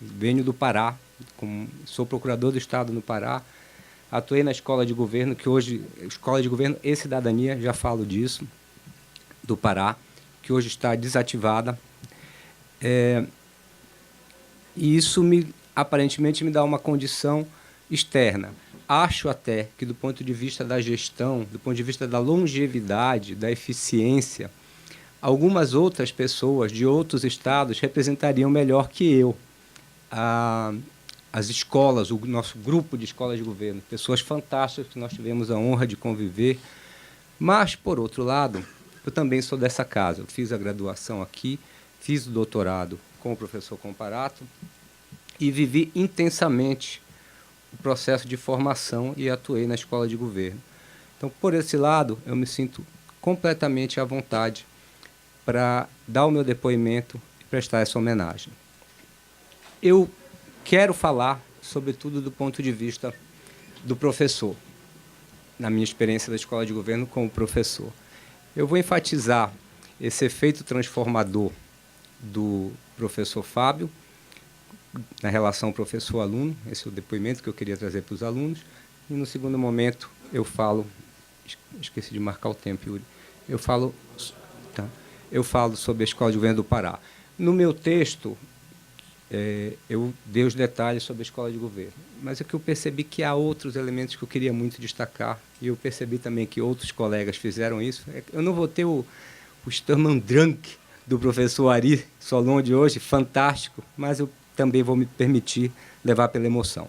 Speaker 4: Venho do Pará, sou procurador do Estado no Pará, atuei na Escola de Governo, que hoje, Escola de Governo e Cidadania, já falo disso, do Pará, que hoje está desativada. E isso, aparentemente, me dá uma condição externa. Acho até que, do ponto de vista da gestão, do ponto de vista da longevidade, da eficiência, algumas outras pessoas de outros estados representariam melhor que eu as escolas, o nosso grupo de escolas de governo, pessoas fantásticas que nós tivemos a honra de conviver. Mas, por outro lado, eu também sou dessa casa. Eu fiz a graduação aqui, fiz o doutorado com o professor Comparato e vivi intensamente o processo de formação e atuei na escola de governo. Então, por esse lado, eu me sinto completamente à vontade para dar o meu depoimento e prestar essa homenagem. Eu quero falar, sobretudo, do ponto de vista do professor, na minha experiência da escola de governo como professor. Eu vou enfatizar esse efeito transformador do professor Fábio, na relação professor-aluno, esse é o depoimento que eu queria trazer para os alunos, e, no segundo momento, eu falo... Esqueci de marcar o tempo, Yuri. Eu falo sobre a Escola de Governo do Pará. No meu texto, eu dei os detalhes sobre a Escola de Governo, mas é que eu percebi que há outros elementos que eu queria muito destacar, e eu percebi também que outros colegas fizeram isso. Eu não vou ter o Sturm und Drang do professor Ari Solon de hoje, fantástico, mas eu também vou me permitir levar pela emoção.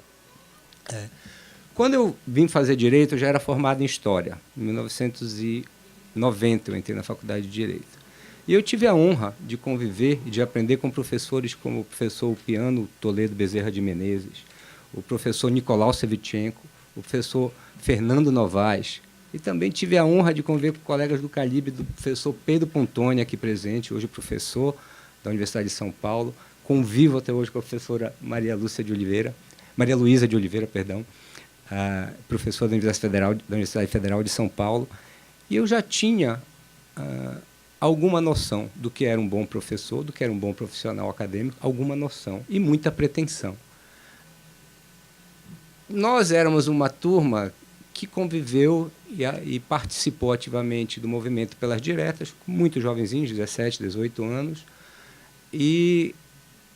Speaker 4: Quando eu vim fazer Direito, eu já era formado em História. Em 1990, eu entrei na Faculdade de Direito. E eu tive a honra de conviver e de aprender com professores como o professor Upiano Toledo Bezerra de Menezes, o professor Nicolau Sevchenko, o professor Fernando Novaes, e também tive a honra de conviver com colegas do calibre do professor Pedro Pontoni, aqui presente, hoje professor da Universidade de São Paulo. Convivo até hoje com a professora Maria Luísa de Oliveira, professora da Universidade Federal de São Paulo. E eu já tinha alguma noção do que era um bom professor, do que era um bom profissional acadêmico, alguma noção e muita pretensão. Nós éramos uma turma que conviveu e participou ativamente do movimento pelas diretas, com muitos jovenzinhos, 17, 18 anos, e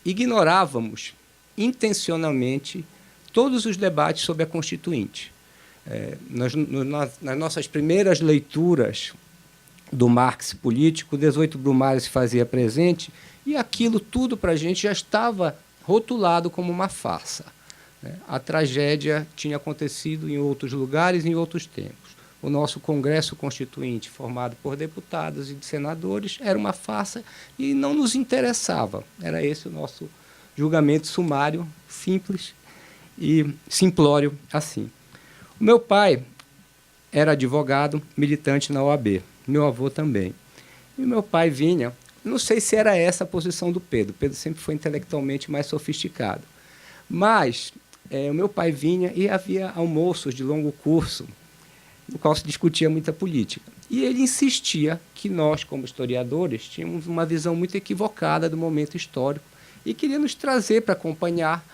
Speaker 4: ignorávamos intencionalmente todos os debates sobre a Constituinte. Nas nossas primeiras leituras do Marx político, 18 Brumário se fazia presente, e aquilo tudo para a gente já estava rotulado como uma farsa, né? A tragédia tinha acontecido em outros lugares, em outros tempos. O nosso Congresso Constituinte, formado por deputados e senadores, era uma farsa e não nos interessava. Era esse o nosso julgamento sumário, simples e simplório assim. O meu pai era advogado, militante na OAB. Meu avô também. E meu pai vinha, não sei se era essa a posição do Pedro. Pedro sempre foi intelectualmente mais sofisticado. Mas o meu pai vinha e havia almoços de longo curso, no qual se discutia muita política. E ele insistia que nós, como historiadores, tínhamos uma visão muito equivocada do momento histórico e queria nos trazer para acompanhar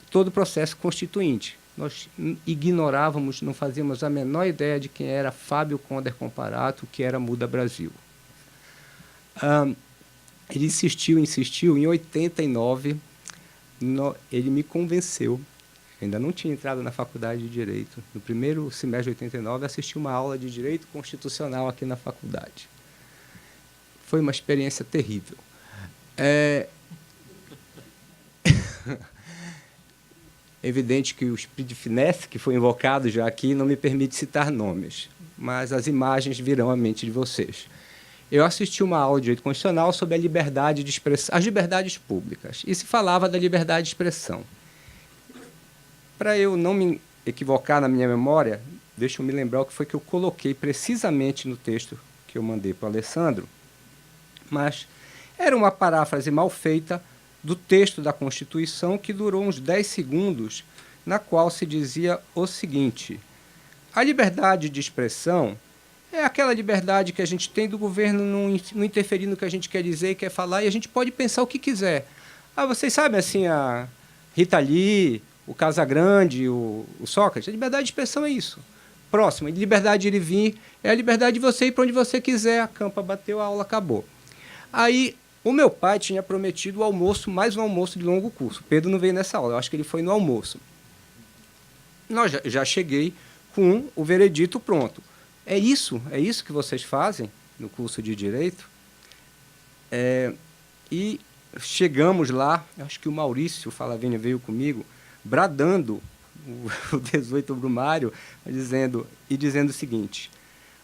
Speaker 4: todo o processo constituinte. Nós ignorávamos, não fazíamos a menor ideia de quem era Fábio Conder Comparato, que era Muda Brasil. Ele insistiu, em 89, ele me convenceu. Ainda não tinha entrado na faculdade de Direito. No primeiro semestre de 89, assisti uma aula de Direito Constitucional aqui na faculdade. Foi uma experiência terrível. Evidente que o espírito de finesse, que foi invocado já aqui, não me permite citar nomes, mas as imagens virão à mente de vocês. Eu assisti uma aula de Direito Constitucional sobre a liberdade de expressão, as liberdades públicas, e se falava da liberdade de expressão. Para eu não me equivocar na minha memória, deixa eu me lembrar o que foi que eu coloquei precisamente no texto que eu mandei para o Alessandro, mas era uma paráfrase mal feita do texto da Constituição que durou uns 10 segundos, na qual se dizia o seguinte: a liberdade de expressão é aquela liberdade que a gente tem do governo não interferir no que a gente quer dizer e quer falar, e a gente pode pensar o que quiser. Vocês sabem, assim, a Rita Lee, o Casagrande, o Sócrates, a liberdade de expressão é isso. Próximo, a liberdade de ir e vir é a liberdade de você ir para onde você quiser. A campa bateu, a aula acabou. Aí, o meu pai tinha prometido o almoço, mais um almoço de longo curso. Pedro não veio nessa aula, eu acho que ele foi no almoço. Nós já cheguei com o veredito pronto. É isso que vocês fazem no curso de Direito? E chegamos lá, acho que o Maurício Falavinha veio comigo, bradando o 18 Brumário, dizendo o seguinte: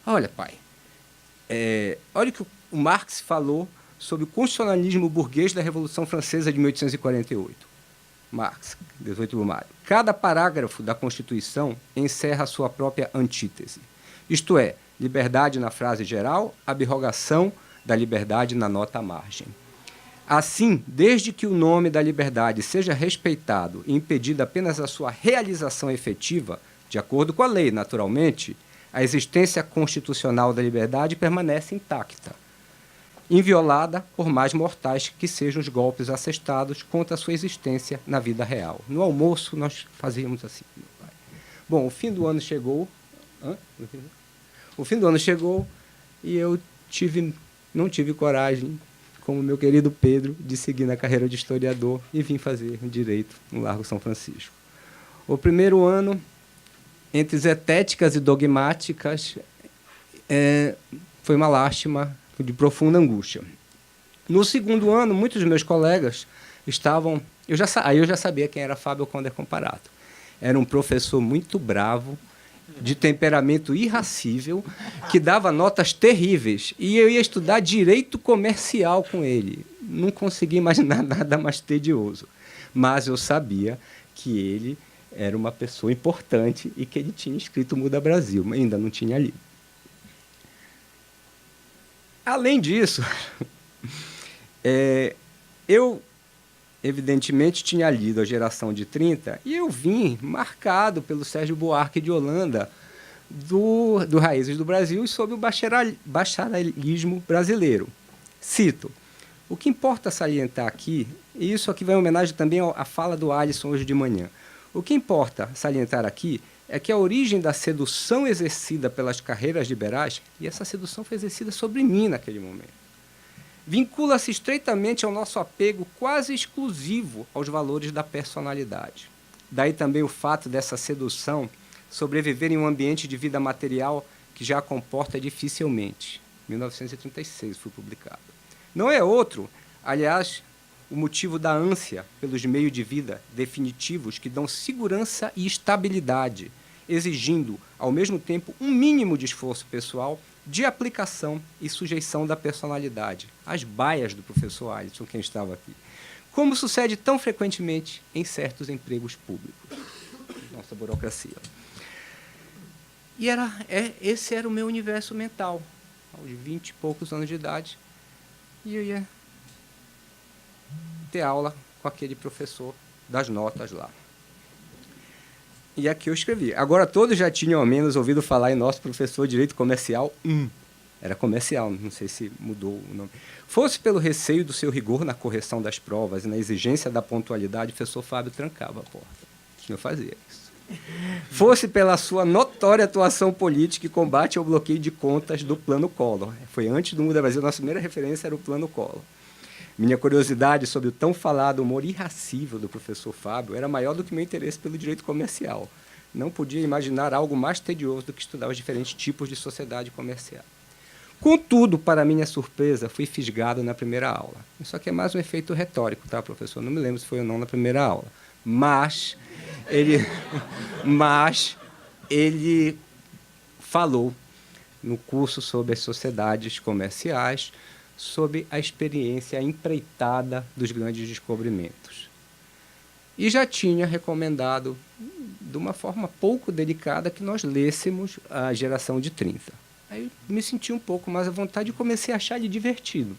Speaker 4: olha, pai, olha o que o Marx falou sobre o constitucionalismo burguês da Revolução Francesa de 1848. Marx, 18 Brumário. Cada parágrafo da Constituição encerra a sua própria antítese. Isto é, liberdade na frase geral, abrogação da liberdade na nota à margem. Assim, desde que o nome da liberdade seja respeitado e impedida apenas a sua realização efetiva, de acordo com a lei, naturalmente, a existência constitucional da liberdade permanece intacta, inviolada por mais mortais que sejam os golpes assestados contra a sua existência na vida real. No almoço, nós fazíamos assim. Bom, o fim do ano chegou. O fim do ano chegou e eu não tive coragem, como meu querido Pedro, de seguir na carreira de historiador e vim fazer Direito no Largo São Francisco. O primeiro ano, entre zetéticas e dogmáticas, foi uma lástima, de profunda angústia. No segundo ano, muitos dos meus colegas estavam... Aí eu já sabia quem era Fábio Conder Comparato. Era um professor muito bravo, de temperamento irracível, que dava notas terríveis. E eu ia estudar direito comercial com ele. Não consegui imaginar nada mais tedioso. Mas eu sabia que ele era uma pessoa importante e que ele tinha escrito Muda Brasil, mas ainda não tinha lido. Além disso, eu, evidentemente, tinha lido A Geração de 30 e eu vim marcado pelo Sérgio Buarque de Holanda, do Raízes do Brasil e sobre o bacharalismo brasileiro. Cito: o que importa salientar aqui, e isso aqui vai em homenagem também à fala do Alisson hoje de manhã, o que importa salientar aqui é que a origem da sedução exercida pelas carreiras liberais, e essa sedução foi exercida sobre mim naquele momento, vincula-se estreitamente ao nosso apego quase exclusivo aos valores da personalidade. Daí também o fato dessa sedução sobreviver em um ambiente de vida material que já comporta dificilmente. 1936 foi publicado. Não é outro, aliás, o motivo da ânsia pelos meios de vida definitivos que dão segurança e estabilidade, exigindo, ao mesmo tempo, um mínimo de esforço pessoal, de aplicação e sujeição da personalidade, as baias do professor Alisson, quem estava aqui, como sucede tão frequentemente em certos empregos públicos. Nossa burocracia. E esse era o meu universo mental, aos 20 e poucos anos de idade, e eu ia ter aula com aquele professor das notas lá. E aqui eu escrevi. Agora todos já tinham ao menos ouvido falar em nosso professor de Direito Comercial 1. Era comercial, não sei se mudou o nome. Fosse pelo receio do seu rigor na correção das provas e na exigência da pontualidade, o professor Fábio trancava a porta. O senhor fazia isso. Fosse pela sua notória atuação política e combate ao bloqueio de contas do Plano Collor. Foi antes do Mundo Brasil, nossa primeira referência era o Plano Collor. Minha curiosidade sobre o tão falado humor irracível do professor Fábio era maior do que meu interesse pelo direito comercial. Não podia imaginar algo mais tedioso do que estudar os diferentes tipos de sociedade comercial. Contudo, para minha surpresa, fui fisgado na primeira aula. Isso aqui é mais um efeito retórico, tá, professor? Não me lembro se foi ou não na primeira aula. Mas ele falou no curso sobre as sociedades comerciais, sobre a experiência empreitada dos grandes descobrimentos. E já tinha recomendado, de uma forma pouco delicada, que nós lêssemos a Geração de 30. Aí eu me senti um pouco mais à vontade e comecei a achar ele divertido.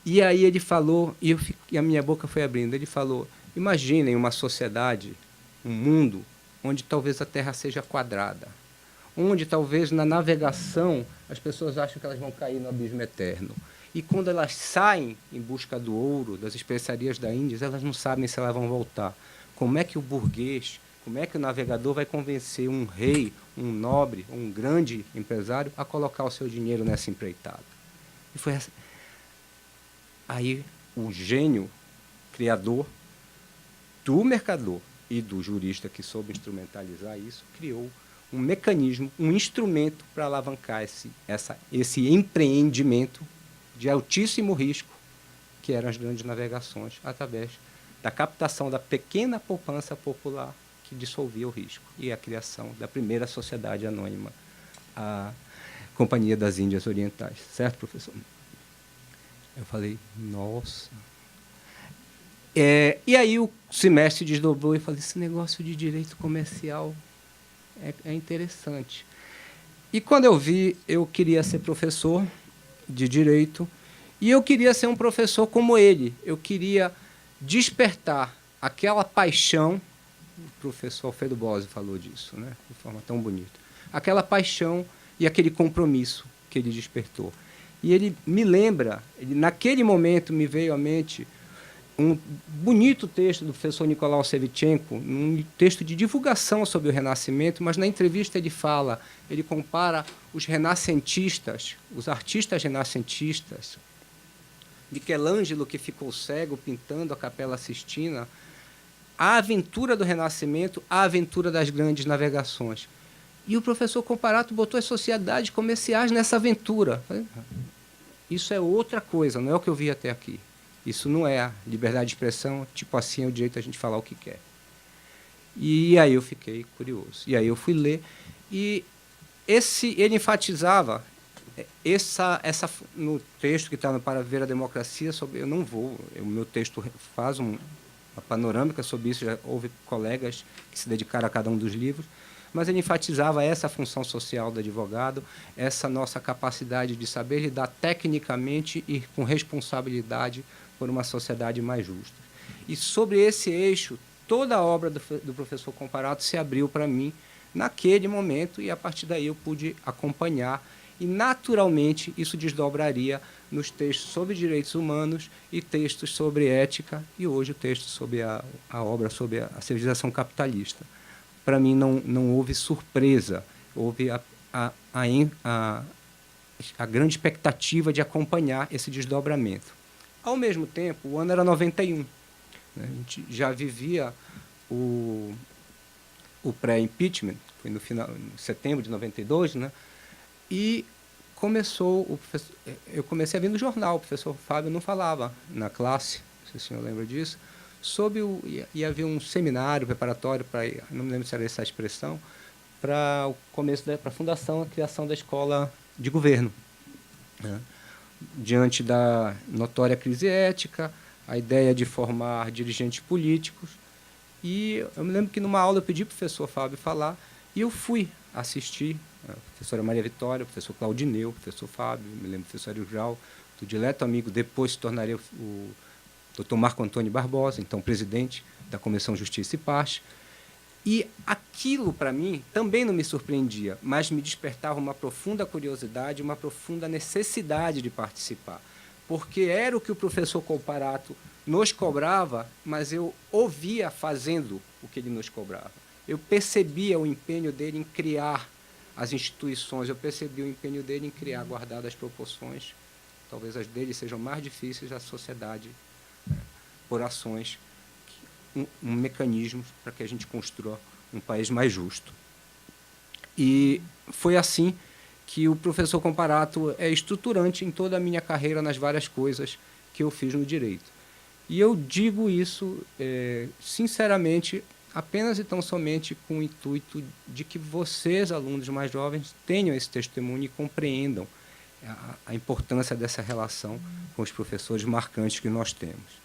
Speaker 4: E aí ele falou, e a minha boca foi abrindo, ele falou, imaginem uma sociedade, um mundo, onde talvez a Terra seja quadrada, onde talvez na navegação as pessoas acham que elas vão cair no abismo eterno. E quando elas saem em busca do ouro, das especiarias da Índia, elas não sabem se elas vão voltar. Como é que o burguês, como é que o navegador vai convencer um rei, um nobre, um grande empresário a colocar o seu dinheiro nessa empreitada? E foi essa. Aí o gênio criador do mercador e do jurista que soube instrumentalizar isso, criou um mecanismo, um instrumento para alavancar esse empreendimento de altíssimo risco, que eram as grandes navegações, através da captação da pequena poupança popular que dissolvia o risco, e a criação da primeira sociedade anônima, a Companhia das Índias Orientais. Certo, professor? Eu falei, nossa. E aí o semestre desdobrou e falei, esse negócio de direito comercial é interessante. E quando eu vi, eu queria ser professor de direito e eu queria ser um professor como ele. Eu queria despertar aquela paixão, o professor Alfredo Bose falou disso, né, de forma tão bonita, aquela paixão e aquele compromisso que ele despertou. E ele me lembra, naquele momento me veio à mente um bonito texto do professor Nicolau Sevchenko, um texto de divulgação sobre o Renascimento, mas na entrevista ele compara os renascentistas, os artistas renascentistas, Michelangelo, que ficou cego pintando a Capela Sistina, a aventura do Renascimento, a aventura das grandes navegações. E o professor Comparato botou as sociedades comerciais nessa aventura. Isso é outra coisa, não é o que eu vi até aqui. Isso não é a liberdade de expressão, tipo assim, é o direito a gente falar o que quer. E aí eu fiquei curioso. E aí eu fui ler. E ele enfatizava no texto que está no Para Viver a Democracia, sobre, o meu texto faz uma panorâmica sobre isso, já houve colegas que se dedicaram a cada um dos livros, mas ele enfatizava essa função social do advogado, essa nossa capacidade de saber lidar tecnicamente e com responsabilidade por uma sociedade mais justa. E sobre esse eixo, toda a obra do professor Comparato se abriu para mim naquele momento, e a partir daí eu pude acompanhar, e naturalmente isso desdobraria nos textos sobre direitos humanos e textos sobre ética, e hoje o texto sobre a obra sobre a civilização capitalista. Para mim não houve surpresa, houve a grande expectativa de acompanhar esse desdobramento. Ao mesmo tempo, o ano era 91. Né? A gente já vivia o pré-impeachment, foi no final, em setembro de 92, né? E eu comecei a ver no jornal, o professor Fábio não falava na classe, não sei se o senhor lembra disso, ia haver um seminário preparatório para, não me lembro se era essa a expressão, para o começo para a fundação, a criação da escola de governo, né? Diante da notória crise ética, a ideia de formar dirigentes políticos. E eu me lembro que numa aula eu pedi para o professor Fábio falar, e eu fui assistir a professora Maria Vitória, o professor Claudineu, o professor Fábio, me lembro do professor Ariel, do dileto amigo, depois se tornaria o Dr. Marco Antônio Barbosa, então presidente da Comissão Justiça e Paz. E aquilo, para mim, também não me surpreendia, mas me despertava uma profunda curiosidade, uma profunda necessidade de participar. Porque era o que o professor Comparato nos cobrava, mas eu ouvia fazendo o que ele nos cobrava. Eu percebia o empenho dele em criar as instituições, eu percebia o empenho dele em criar, guardadas as proporções, talvez as dele sejam mais difíceis, a sociedade, por ações, um mecanismo para que a gente construa um país mais justo. E foi assim que o professor Comparato é estruturante em toda a minha carreira, nas várias coisas que eu fiz no direito. E eu digo isso, sinceramente, apenas e tão somente com o intuito de que vocês, alunos mais jovens, tenham esse testemunho e compreendam a importância dessa relação com os professores marcantes que nós temos.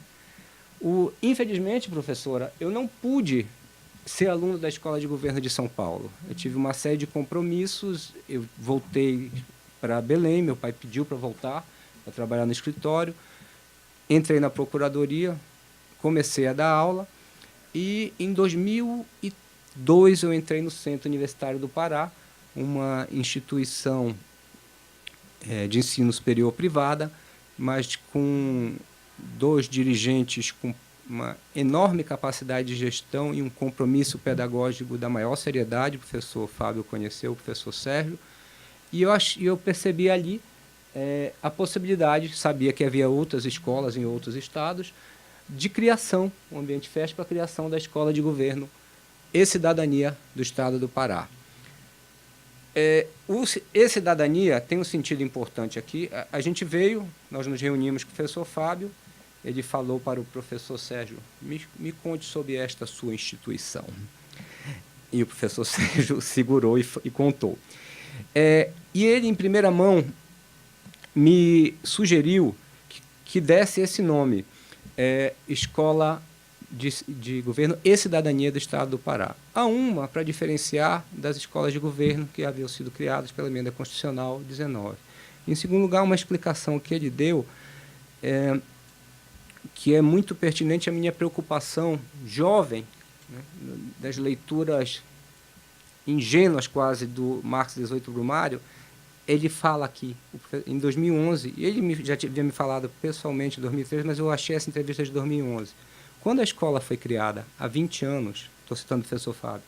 Speaker 4: Infelizmente, professora, eu não pude ser aluno da Escola de Governo de São Paulo. Eu tive uma série de compromissos, eu voltei para Belém, meu pai pediu para voltar, para trabalhar no escritório, entrei na procuradoria, comecei a dar aula, e em 2002 eu entrei no Centro Universitário do Pará, uma instituição de ensino superior privada, mas com 2 dirigentes com uma enorme capacidade de gestão e um compromisso pedagógico da maior seriedade. O professor Fábio conheceu o professor Sérgio, e eu percebi ali a possibilidade, sabia que havia outras escolas em outros estados, de criação, um ambiente fértil para a criação da Escola de Governo e Cidadania do Estado do Pará. E-Cidadania tem um sentido importante aqui. A gente veio, nós nos reunimos com o professor Fábio, ele falou para o professor Sérgio, me conte sobre esta sua instituição. E o professor Sérgio segurou e contou. E ele, em primeira mão, me sugeriu que desse esse nome, Escola de Governo e Cidadania do Estado do Pará. Há uma para diferenciar das escolas de governo que haviam sido criadas pela Emenda Constitucional 19. Em segundo lugar, uma explicação que ele deu, que é muito pertinente à minha preocupação jovem, né, das leituras ingênuas quase do Marx 18 Brumário. Ele fala aqui, em 2011, e ele já tinha me falado pessoalmente em 2013, mas eu achei essa entrevista de 2011. Quando a escola foi criada, há 20 anos, estou citando o professor Fábio,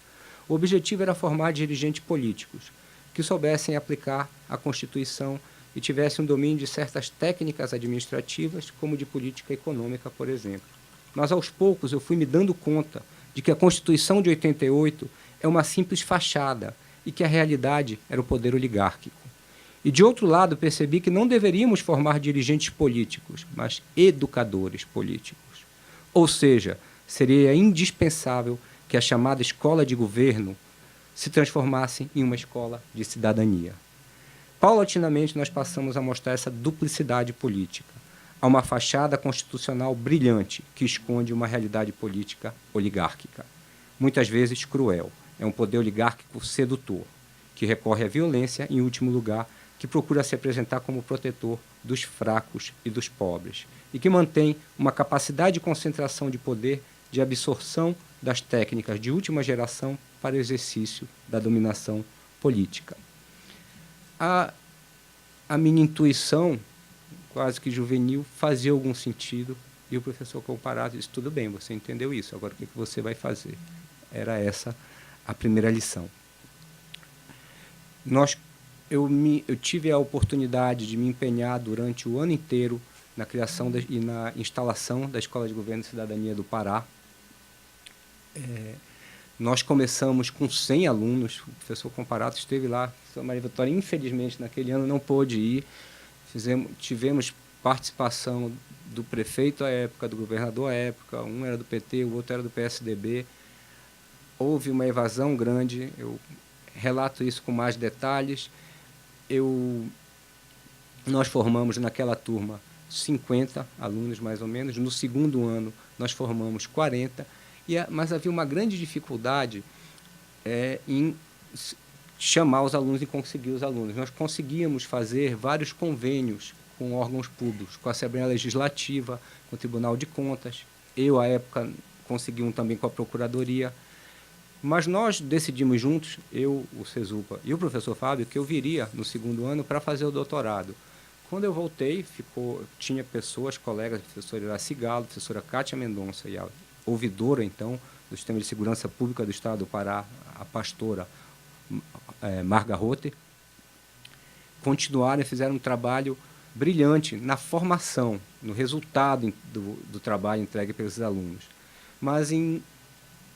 Speaker 4: o objetivo era formar dirigentes políticos que soubessem aplicar a Constituição e tivessem um domínio de certas técnicas administrativas, como de política econômica, por exemplo. Mas, aos poucos, eu fui me dando conta de que a Constituição de 88 é uma simples fachada e que a realidade era o poder oligárquico. E, de outro lado, percebi que não deveríamos formar dirigentes políticos, mas educadores políticos. Ou seja, seria indispensável que a chamada escola de governo se transformasse em uma escola de cidadania. Paulatinamente, nós passamos a mostrar essa duplicidade política. Há uma fachada constitucional brilhante que esconde uma realidade política oligárquica, muitas vezes cruel. É um poder oligárquico sedutor, que recorre à violência, em último lugar, que procura se apresentar como protetor dos fracos e dos pobres, e que mantém uma capacidade de concentração de poder, de absorção das técnicas de última geração para o exercício da dominação política. A minha intuição, quase que juvenil, fazia algum sentido, e o professor Comparato disse, tudo bem, você entendeu isso, agora o que você vai fazer? Era essa a primeira lição. Eu tive a oportunidade de me empenhar durante o ano inteiro na criação e na instalação da Escola de Governo e Cidadania do Pará. Nós começamos com 100 alunos, o professor Comparato esteve lá, a professora Maria Vitória, infelizmente, naquele ano não pôde ir. Tivemos participação do prefeito à época, do governador à época, um era do PT, o outro era do PSDB. Houve uma evasão grande, eu relato isso com mais detalhes. Nós formamos naquela turma 50 alunos, mais ou menos. No segundo ano, nós formamos 40, mas havia uma grande dificuldade em chamar os alunos e conseguir os alunos. Nós conseguíamos fazer vários convênios com órgãos públicos, com a Assembleia Legislativa, com o Tribunal de Contas. Eu, à época, consegui um também com a Procuradoria. Mas nós decidimos juntos, eu, o Cesupa e o professor Fábio, que eu viria no segundo ano para fazer o doutorado. Quando eu voltei, tinha pessoas, colegas, a professora Iraci Galo, a professora Cátia Mendonça e a ouvidora, então, do Sistema de Segurança Pública do Estado do Pará, a pastora Marga Rotter, continuaram e fizeram um trabalho brilhante na formação, no resultado do trabalho entregue pelos alunos. Mas,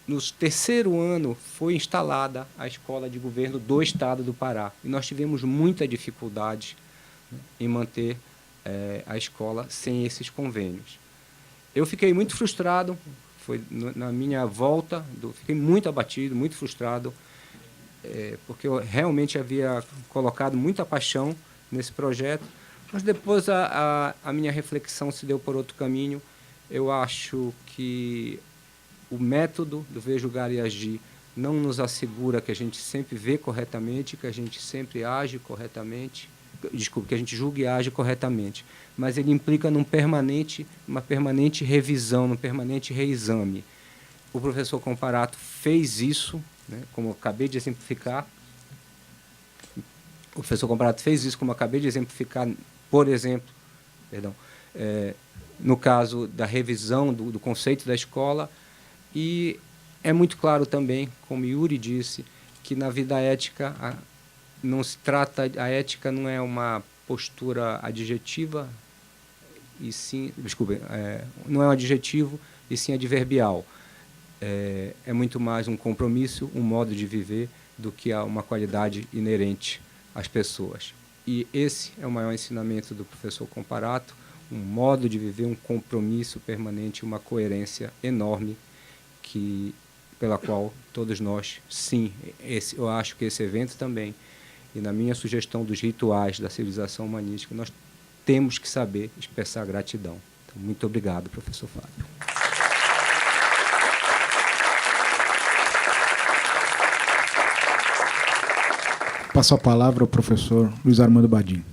Speaker 4: no terceiro ano, foi instalada a Escola de Governo do Estado do Pará. E nós tivemos muita dificuldade em manter a escola sem esses convênios. Eu fiquei muito frustrado, foi na minha volta, fiquei muito abatido, muito frustrado, porque eu realmente havia colocado muita paixão nesse projeto, mas depois a minha reflexão se deu por outro caminho. Eu acho que o método do ver, julgar e agir não nos assegura que a gente sempre vê corretamente, que a gente sempre age corretamente, que a gente julgue e age corretamente, mas ele implica uma permanente revisão, num permanente reexame. O professor Comparato fez isso, né, como eu acabei de exemplificar. O professor Comparato fez isso, como eu acabei de exemplificar, por exemplo, no caso da revisão do conceito da escola. E é muito claro também, como Yuri disse, que na vida ética a ética não é uma postura adjetiva, e sim, não é um adjetivo, e sim adverbial. É muito mais um compromisso, um modo de viver, do que uma qualidade inerente às pessoas. E esse é o maior ensinamento do professor Comparato, um modo de viver, um compromisso permanente, uma coerência enorme, pela qual todos nós, sim, eu acho que esse evento também, e na minha sugestão dos rituais da civilização humanística, nós temos que saber expressar gratidão. Então, muito obrigado, professor Fábio.
Speaker 1: Passo a palavra ao professor Luiz Armando Badim.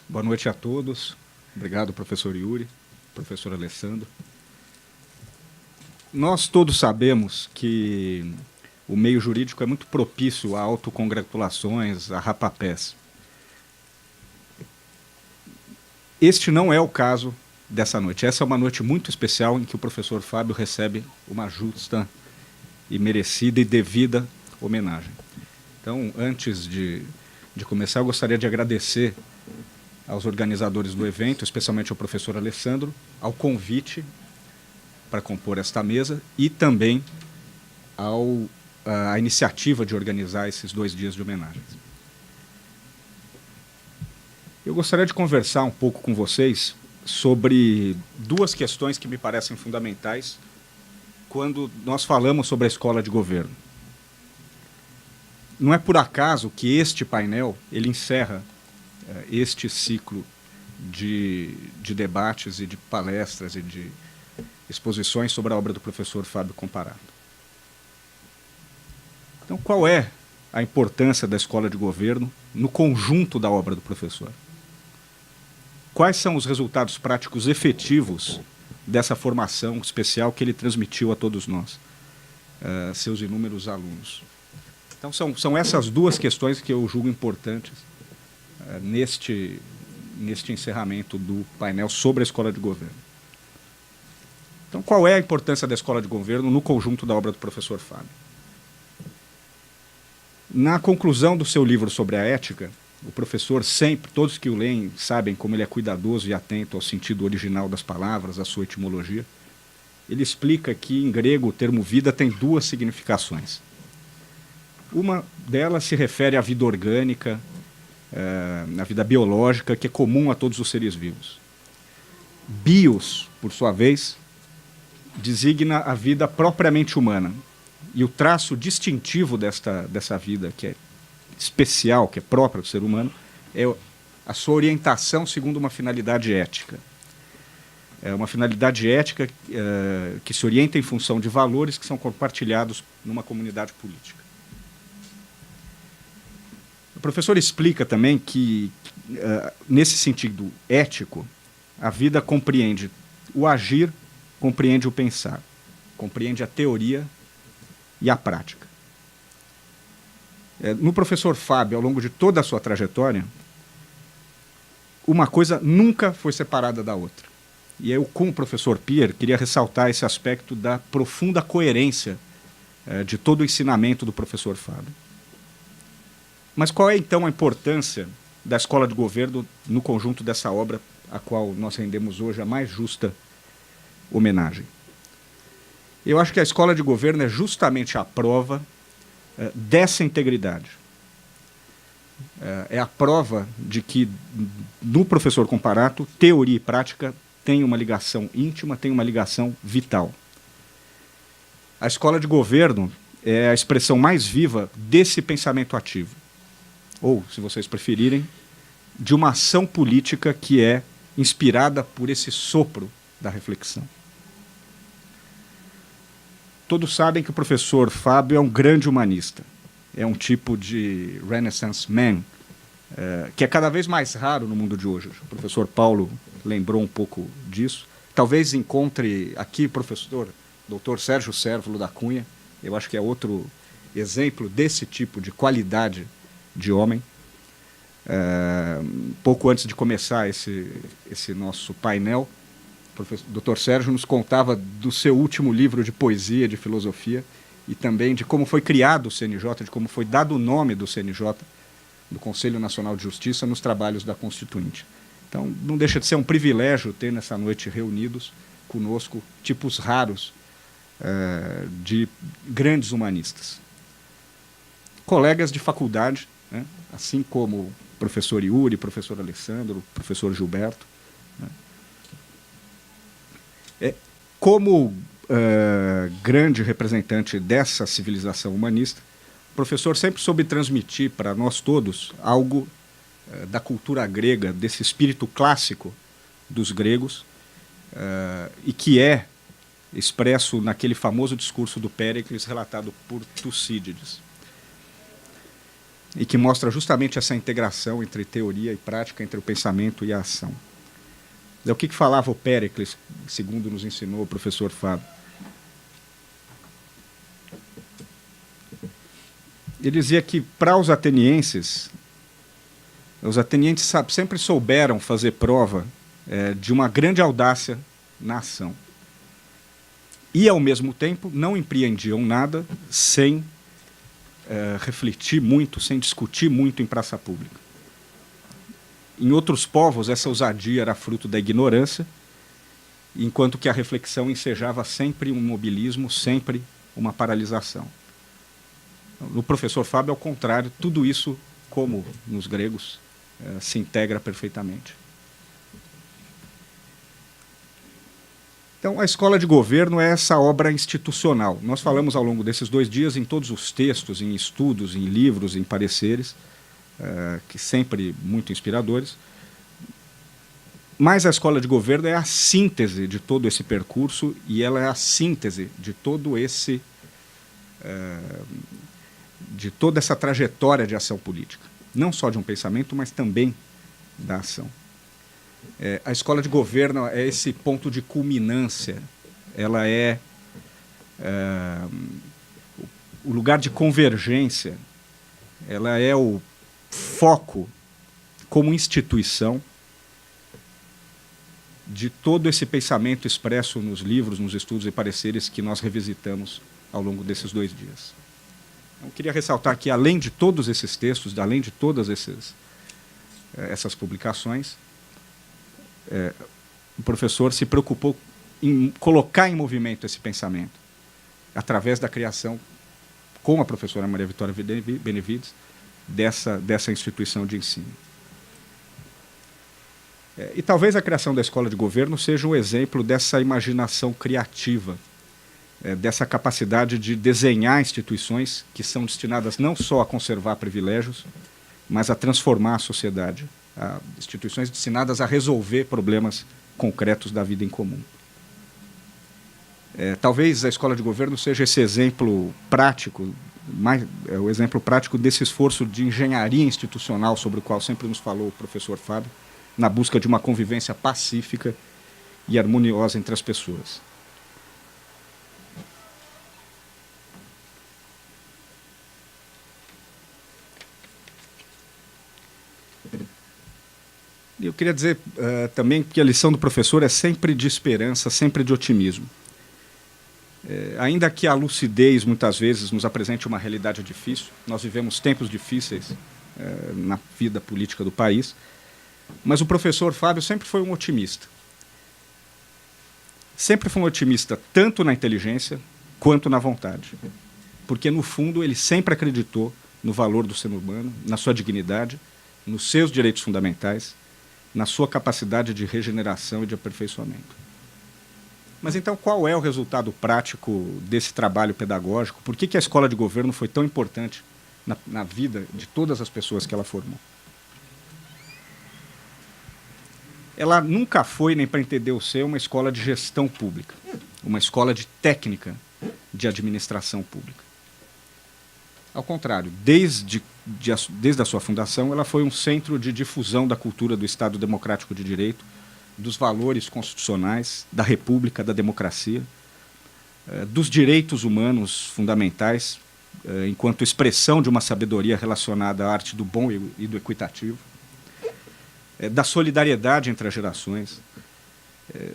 Speaker 5: Boa noite a todos. Obrigado, professor Yuri, professor Alessandro. Nós todos sabemos que o meio jurídico é muito propício a autocongratulações, a rapapés. Este não é o caso dessa noite. Essa é uma noite muito especial em que o professor Fábio recebe uma justa e merecida e devida homenagem. Então, antes de começar, eu gostaria de agradecer aos organizadores do evento, especialmente ao professor Alessandro, ao convite para compor esta mesa e também à iniciativa de organizar esses 2 dias de homenagens. Eu gostaria de conversar um pouco com vocês sobre 2 questões que me parecem fundamentais quando nós falamos sobre a escola de governo. Não é por acaso que este painel ele encerra este ciclo de debates e de palestras e de exposições sobre a obra do professor Fábio Comparato. Então, qual é a importância da escola de governo no conjunto da obra do professor? Quais são os resultados práticos efetivos dessa formação especial que ele transmitiu a todos nós, seus inúmeros alunos? Então, são essas 2 questões que eu julgo importantes neste encerramento do painel sobre a escola de governo. Então, qual é a importância da escola de governo no conjunto da obra do professor Fábio? Na conclusão do seu livro sobre a ética, O professor sempre, todos que o leem sabem como ele é cuidadoso e atento ao sentido original das palavras, à sua etimologia. Ele explica que, em grego, o termo vida tem duas significações. Uma delas se refere à vida orgânica, à vida biológica, que é comum a todos os seres vivos. Bios, por sua vez, designa a vida propriamente humana. E o traço distintivo dessa vida, que é especial, que é própria do ser humano, é a sua orientação segundo uma finalidade ética. É uma finalidade ética que se orienta em função de valores que são compartilhados numa comunidade política. O professor explica também que, nesse sentido ético, a vida compreende o agir, compreende o pensar, compreende a teoria e a prática. No professor Fábio, ao longo de toda a sua trajetória, uma coisa nunca foi separada da outra. E eu, com o professor Pierre, queria ressaltar esse aspecto da profunda coerência de todo o ensinamento do professor Fábio. Mas qual é, então, a importância da Escola de Governo no conjunto dessa obra a qual nós rendemos hoje a mais justa homenagem? Eu acho que a Escola de Governo é justamente a prova dessa integridade. É a prova de que, no professor Comparato, teoria e prática têm uma ligação íntima, têm uma ligação vital. A Escola de Governo é a expressão mais viva desse pensamento ativo. Ou, se vocês preferirem, de uma ação política que é inspirada por esse sopro da reflexão. Todos sabem que o professor Fábio é um grande humanista. É um tipo de Renaissance man, que é cada vez mais raro no mundo de hoje. O professor Paulo lembrou um pouco disso. Talvez encontre aqui o professor Dr. Sérgio Cérvulo da Cunha. Eu acho que é outro exemplo desse tipo de qualidade de homem. Pouco antes de começar esse nosso painel, o Dr. Sérgio nos contava do seu último livro de poesia, de filosofia, e também de como foi criado o CNJ, de como foi dado o nome do CNJ, do Conselho Nacional de Justiça, nos trabalhos da Constituinte. Então, não deixa de ser um privilégio ter nessa noite reunidos conosco tipos raros de grandes humanistas. Colegas de faculdade, né, assim como o professor Yuri, professor Alessandro, professor Gilberto. Né. Como grande representante dessa civilização humanista, o professor sempre soube transmitir para nós todos algo da cultura grega, desse espírito clássico dos gregos, e que é expresso naquele famoso discurso do Péricles relatado por Tucídides, e que mostra justamente essa integração entre teoria e prática, entre o pensamento e a ação. O que falava o Péricles, segundo nos ensinou o professor Fábio? Ele dizia que, para os atenienses sempre souberam fazer prova de uma grande audácia na ação. E, ao mesmo tempo, não empreendiam nada sem refletir muito, sem discutir muito em praça pública. Em outros povos, essa ousadia era fruto da ignorância, enquanto que a reflexão ensejava sempre um imobilismo, sempre uma paralisação. No professor Fábio, ao contrário, tudo isso, como nos gregos, se integra perfeitamente. Então, a Escola de Governo é essa obra institucional. Nós falamos ao longo desses 2 dias em todos os textos, em estudos, em livros, em pareceres, que sempre muito inspiradores. Mas a Escola de Governo é a síntese de todo esse percurso e ela é a síntese de todo de toda essa trajetória de ação política. Não só de um pensamento, mas também da ação. A Escola de Governo é esse ponto de culminância, ela é o lugar de convergência, ela é o foco como instituição de todo esse pensamento expresso nos livros, nos estudos e pareceres que nós revisitamos ao longo desses 2 dias. Eu queria ressaltar que, além de todos esses textos, além de todas essas publicações, o professor se preocupou em colocar em movimento esse pensamento, através da criação, com a professora Maria Vitória Benevides, dessa instituição de ensino. E talvez a criação da escola de governo seja um exemplo dessa imaginação criativa, dessa capacidade de desenhar instituições que são destinadas não só a conservar privilégios, mas a transformar a sociedade, instituições destinadas a resolver problemas concretos da vida em comum. Talvez a escola de governo seja esse exemplo prático, o exemplo prático desse esforço de engenharia institucional sobre o qual sempre nos falou o professor Fábio, na busca de uma convivência pacífica e harmoniosa entre as pessoas. Eu queria dizer também que a lição do professor é sempre de esperança, sempre de otimismo. Ainda que a lucidez, muitas vezes, nos apresente uma realidade difícil, nós vivemos tempos difíceis na vida política do país, mas o professor Fábio sempre foi um otimista. Sempre foi um otimista, tanto na inteligência quanto na vontade. Porque, no fundo, ele sempre acreditou no valor do ser humano, na sua dignidade, nos seus direitos fundamentais, na sua capacidade de regeneração e de aperfeiçoamento. Mas então qual é o resultado prático desse trabalho pedagógico? Por que a escola de governo foi tão importante na vida de todas as pessoas que ela formou? Ela nunca foi, nem pretendeu ser, uma escola de gestão pública, uma escola de técnica de administração pública. Ao contrário, desde a sua fundação, ela foi um centro de difusão da cultura do Estado Democrático de Direito, dos valores constitucionais, da República, da democracia, dos direitos humanos fundamentais, enquanto expressão de uma sabedoria relacionada à arte do bom e do equitativo, da solidariedade entre as gerações,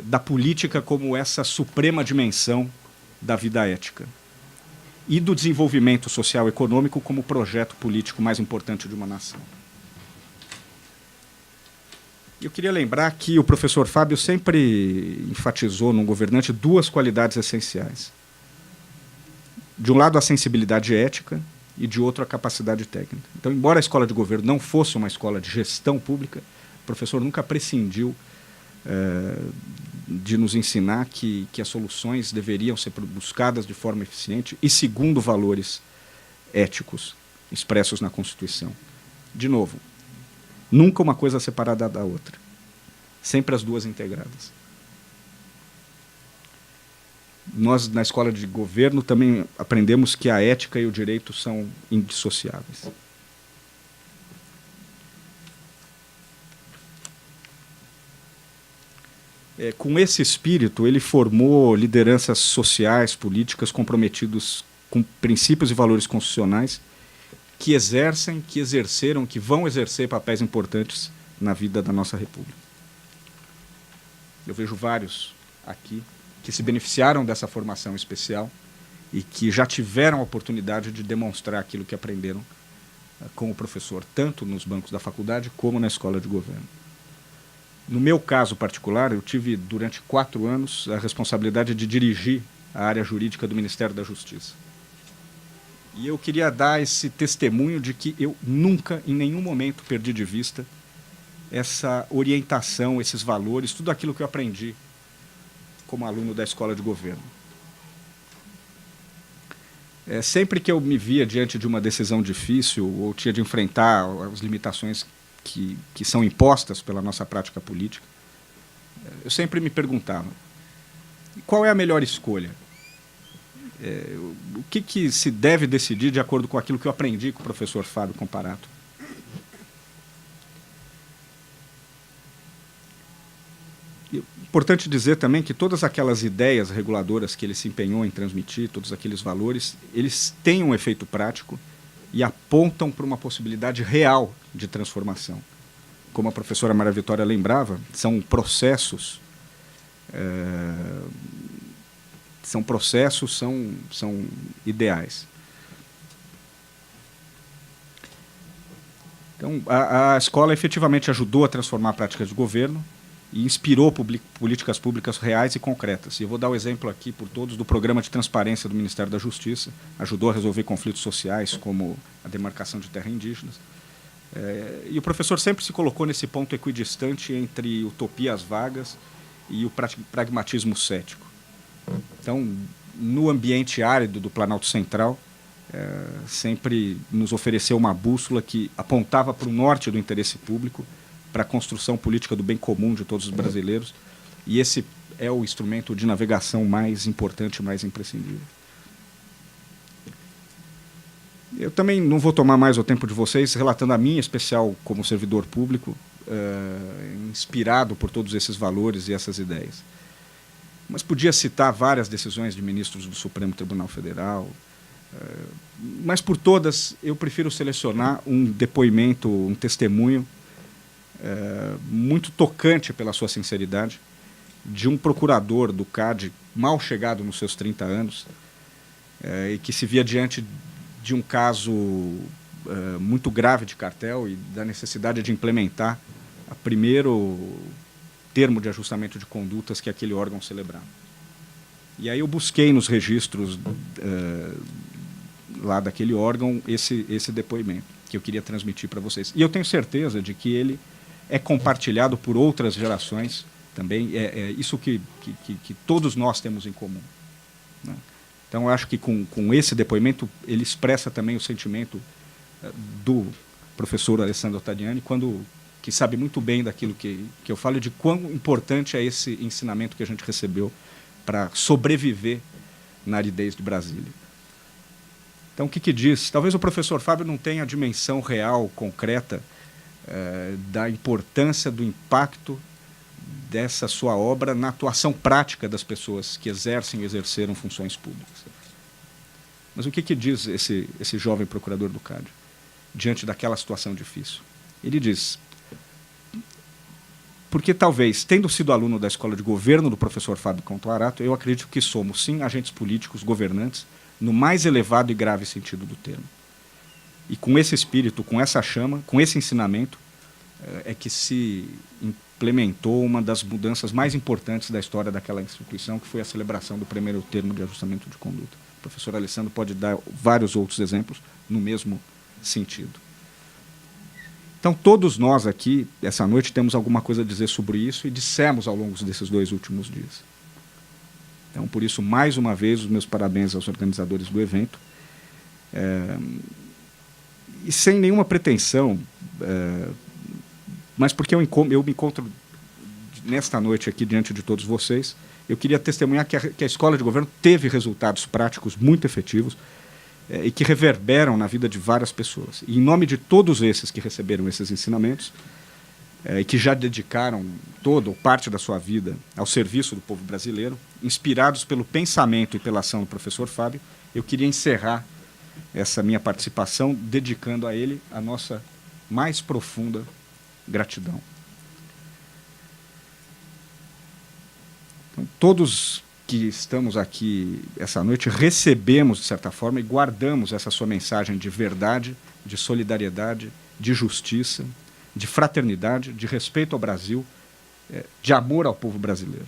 Speaker 5: da política como essa suprema dimensão da vida ética, e do desenvolvimento social e econômico como o projeto político mais importante de uma nação. Eu queria lembrar que o professor Fábio sempre enfatizou no governante duas qualidades essenciais. De um lado, a sensibilidade ética e, de outro, a capacidade técnica. Então, embora a escola de governo não fosse uma escola de gestão pública, o professor nunca prescindiu de nos ensinar que as soluções deveriam ser buscadas de forma eficiente e segundo valores éticos expressos na Constituição. De novo, nunca uma coisa separada da outra. Sempre as duas integradas. Nós, na escola de governo, também aprendemos que a ética e o direito são indissociáveis. Com esse espírito, ele formou lideranças sociais, políticas, comprometidos com princípios e valores constitucionais que exercem, que exerceram, que vão exercer papéis importantes na vida da nossa República. Eu vejo vários aqui que se beneficiaram dessa formação especial e que já tiveram a oportunidade de demonstrar aquilo que aprenderam com o professor, tanto nos bancos da faculdade como na escola de governo. No meu caso particular, eu tive, durante 4 anos, a responsabilidade de dirigir a área jurídica do Ministério da Justiça. E eu queria dar esse testemunho de que eu nunca, em nenhum momento, perdi de vista essa orientação, esses valores, tudo aquilo que eu aprendi como aluno da escola de governo. Sempre que eu me via diante de uma decisão difícil ou tinha de enfrentar as limitações que são impostas pela nossa prática política, eu sempre me perguntava, qual é a melhor escolha? O que se deve decidir de acordo com aquilo que eu aprendi com o professor Fábio Comparato? Importante dizer também que todas aquelas ideias reguladoras que ele se empenhou em transmitir, todos aqueles valores, eles têm um efeito prático e apontam para uma possibilidade real de transformação. Como a professora Maria Vitória lembrava, são processos, são ideais. Então, a escola efetivamente ajudou a transformar práticas de governo e inspirou políticas públicas reais e concretas. E eu vou dar o exemplo aqui por todos do programa de transparência do Ministério da Justiça, ajudou a resolver conflitos sociais, como a demarcação de terras indígenas. E o professor sempre se colocou nesse ponto equidistante entre utopias vagas e o pragmatismo cético. Então, no ambiente árido do Planalto Central, sempre nos ofereceu uma bússola que apontava para o norte do interesse público, para a construção política do bem comum de todos os brasileiros, e esse é o instrumento de navegação mais importante, mais imprescindível. Eu também não vou tomar mais o tempo de vocês relatando a minha especial como servidor público, inspirado por todos esses valores e essas ideias. Mas podia citar várias decisões de ministros do Supremo Tribunal Federal, mas por todas eu prefiro selecionar um depoimento, um testemunho muito tocante pela sua sinceridade, de um procurador do CAD, mal chegado nos seus 30 anos, e que se via diante de um caso muito grave de cartel e da necessidade de implementar o primeiro termo de ajustamento de condutas que aquele órgão celebrava. E aí eu busquei nos registros lá daquele órgão esse depoimento, que eu queria transmitir para vocês. E eu tenho certeza de que ele é compartilhado por outras gerações também, é isso que todos nós temos em comum, né? Então, eu acho que com esse depoimento, ele expressa também o sentimento do professor Alessandro Ottaviani, que sabe muito bem daquilo que eu falo, de quão importante é esse ensinamento que a gente recebeu para sobreviver na aridez de Brasília. Então, o que diz? Talvez o professor Fábio não tenha a dimensão real, concreta, da importância, do impacto dessa sua obra na atuação prática das pessoas que exercem e exerceram funções públicas. Mas o que diz esse jovem procurador do CAD diante daquela situação difícil? Ele diz: porque talvez, tendo sido aluno da Escola de Governo do professor Fábio Contarato, eu acredito que somos, sim, agentes políticos, governantes, no mais elevado e grave sentido do termo. E com esse espírito, com essa chama, com esse ensinamento, é que se implementou uma das mudanças mais importantes da história daquela instituição, que foi a celebração do primeiro termo de ajustamento de conduta. O professor Alessandro pode dar vários outros exemplos no mesmo sentido. Então, todos nós aqui, essa noite, temos alguma coisa a dizer sobre isso e dissemos ao longo desses 2 últimos dias. Então, por isso, mais uma vez, os meus parabéns aos organizadores do evento. E sem nenhuma pretensão, mas porque eu me encontro nesta noite aqui diante de todos vocês, eu queria testemunhar que a Escola de Governo teve resultados práticos muito efetivos e que reverberam na vida de várias pessoas. E em nome de todos esses que receberam esses ensinamentos e que já dedicaram toda ou parte da sua vida ao serviço do povo brasileiro, inspirados pelo pensamento e pela ação do professor Fábio, eu queria encerrar essa minha participação dedicando a ele a nossa mais profunda gratidão. Então, todos que estamos aqui essa noite recebemos, de certa forma, e guardamos essa sua mensagem de verdade, de solidariedade, de justiça, de fraternidade, de respeito ao Brasil, de amor ao povo brasileiro.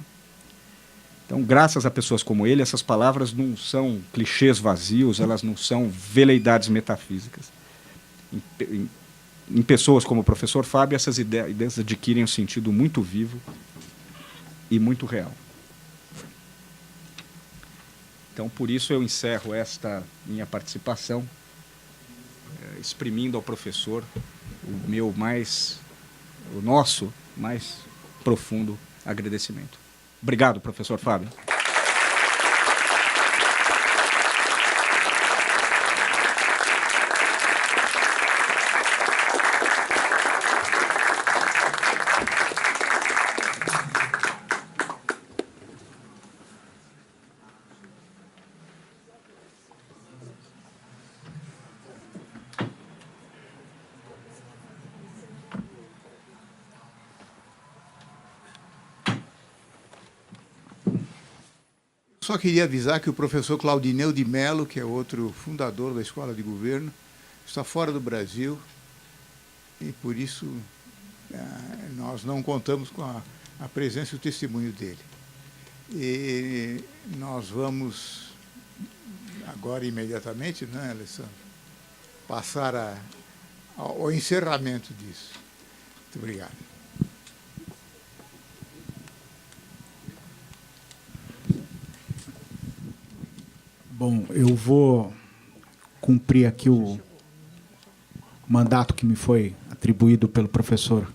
Speaker 5: Então, graças a pessoas como ele, essas palavras não são clichês vazios, elas não são veleidades metafísicas. Em pessoas como o professor Fábio, essas ideias adquirem um sentido muito vivo e muito real. Então, por isso, eu encerro esta minha participação, exprimindo ao professor o nosso mais profundo agradecimento. Obrigado, professor Fábio.
Speaker 6: Só queria avisar que o professor Claudineu de Mello, que é outro fundador da Escola de Governo, está fora do Brasil e por isso nós não contamos com a presença e o testemunho dele. E nós vamos agora imediatamente, né, Alessandro, passar ao encerramento disso. Muito obrigado.
Speaker 1: Bom, eu vou cumprir aqui o mandato que me foi atribuído pelo professor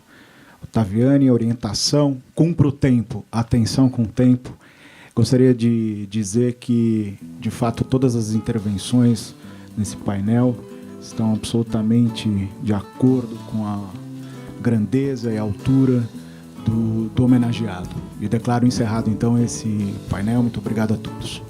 Speaker 1: Ottaviani, a orientação, cumpra o tempo, atenção com o tempo. Gostaria de dizer que, de fato, todas as intervenções nesse painel estão absolutamente de acordo com a grandeza e altura do homenageado. E declaro encerrado, então, esse painel. Muito obrigado a todos.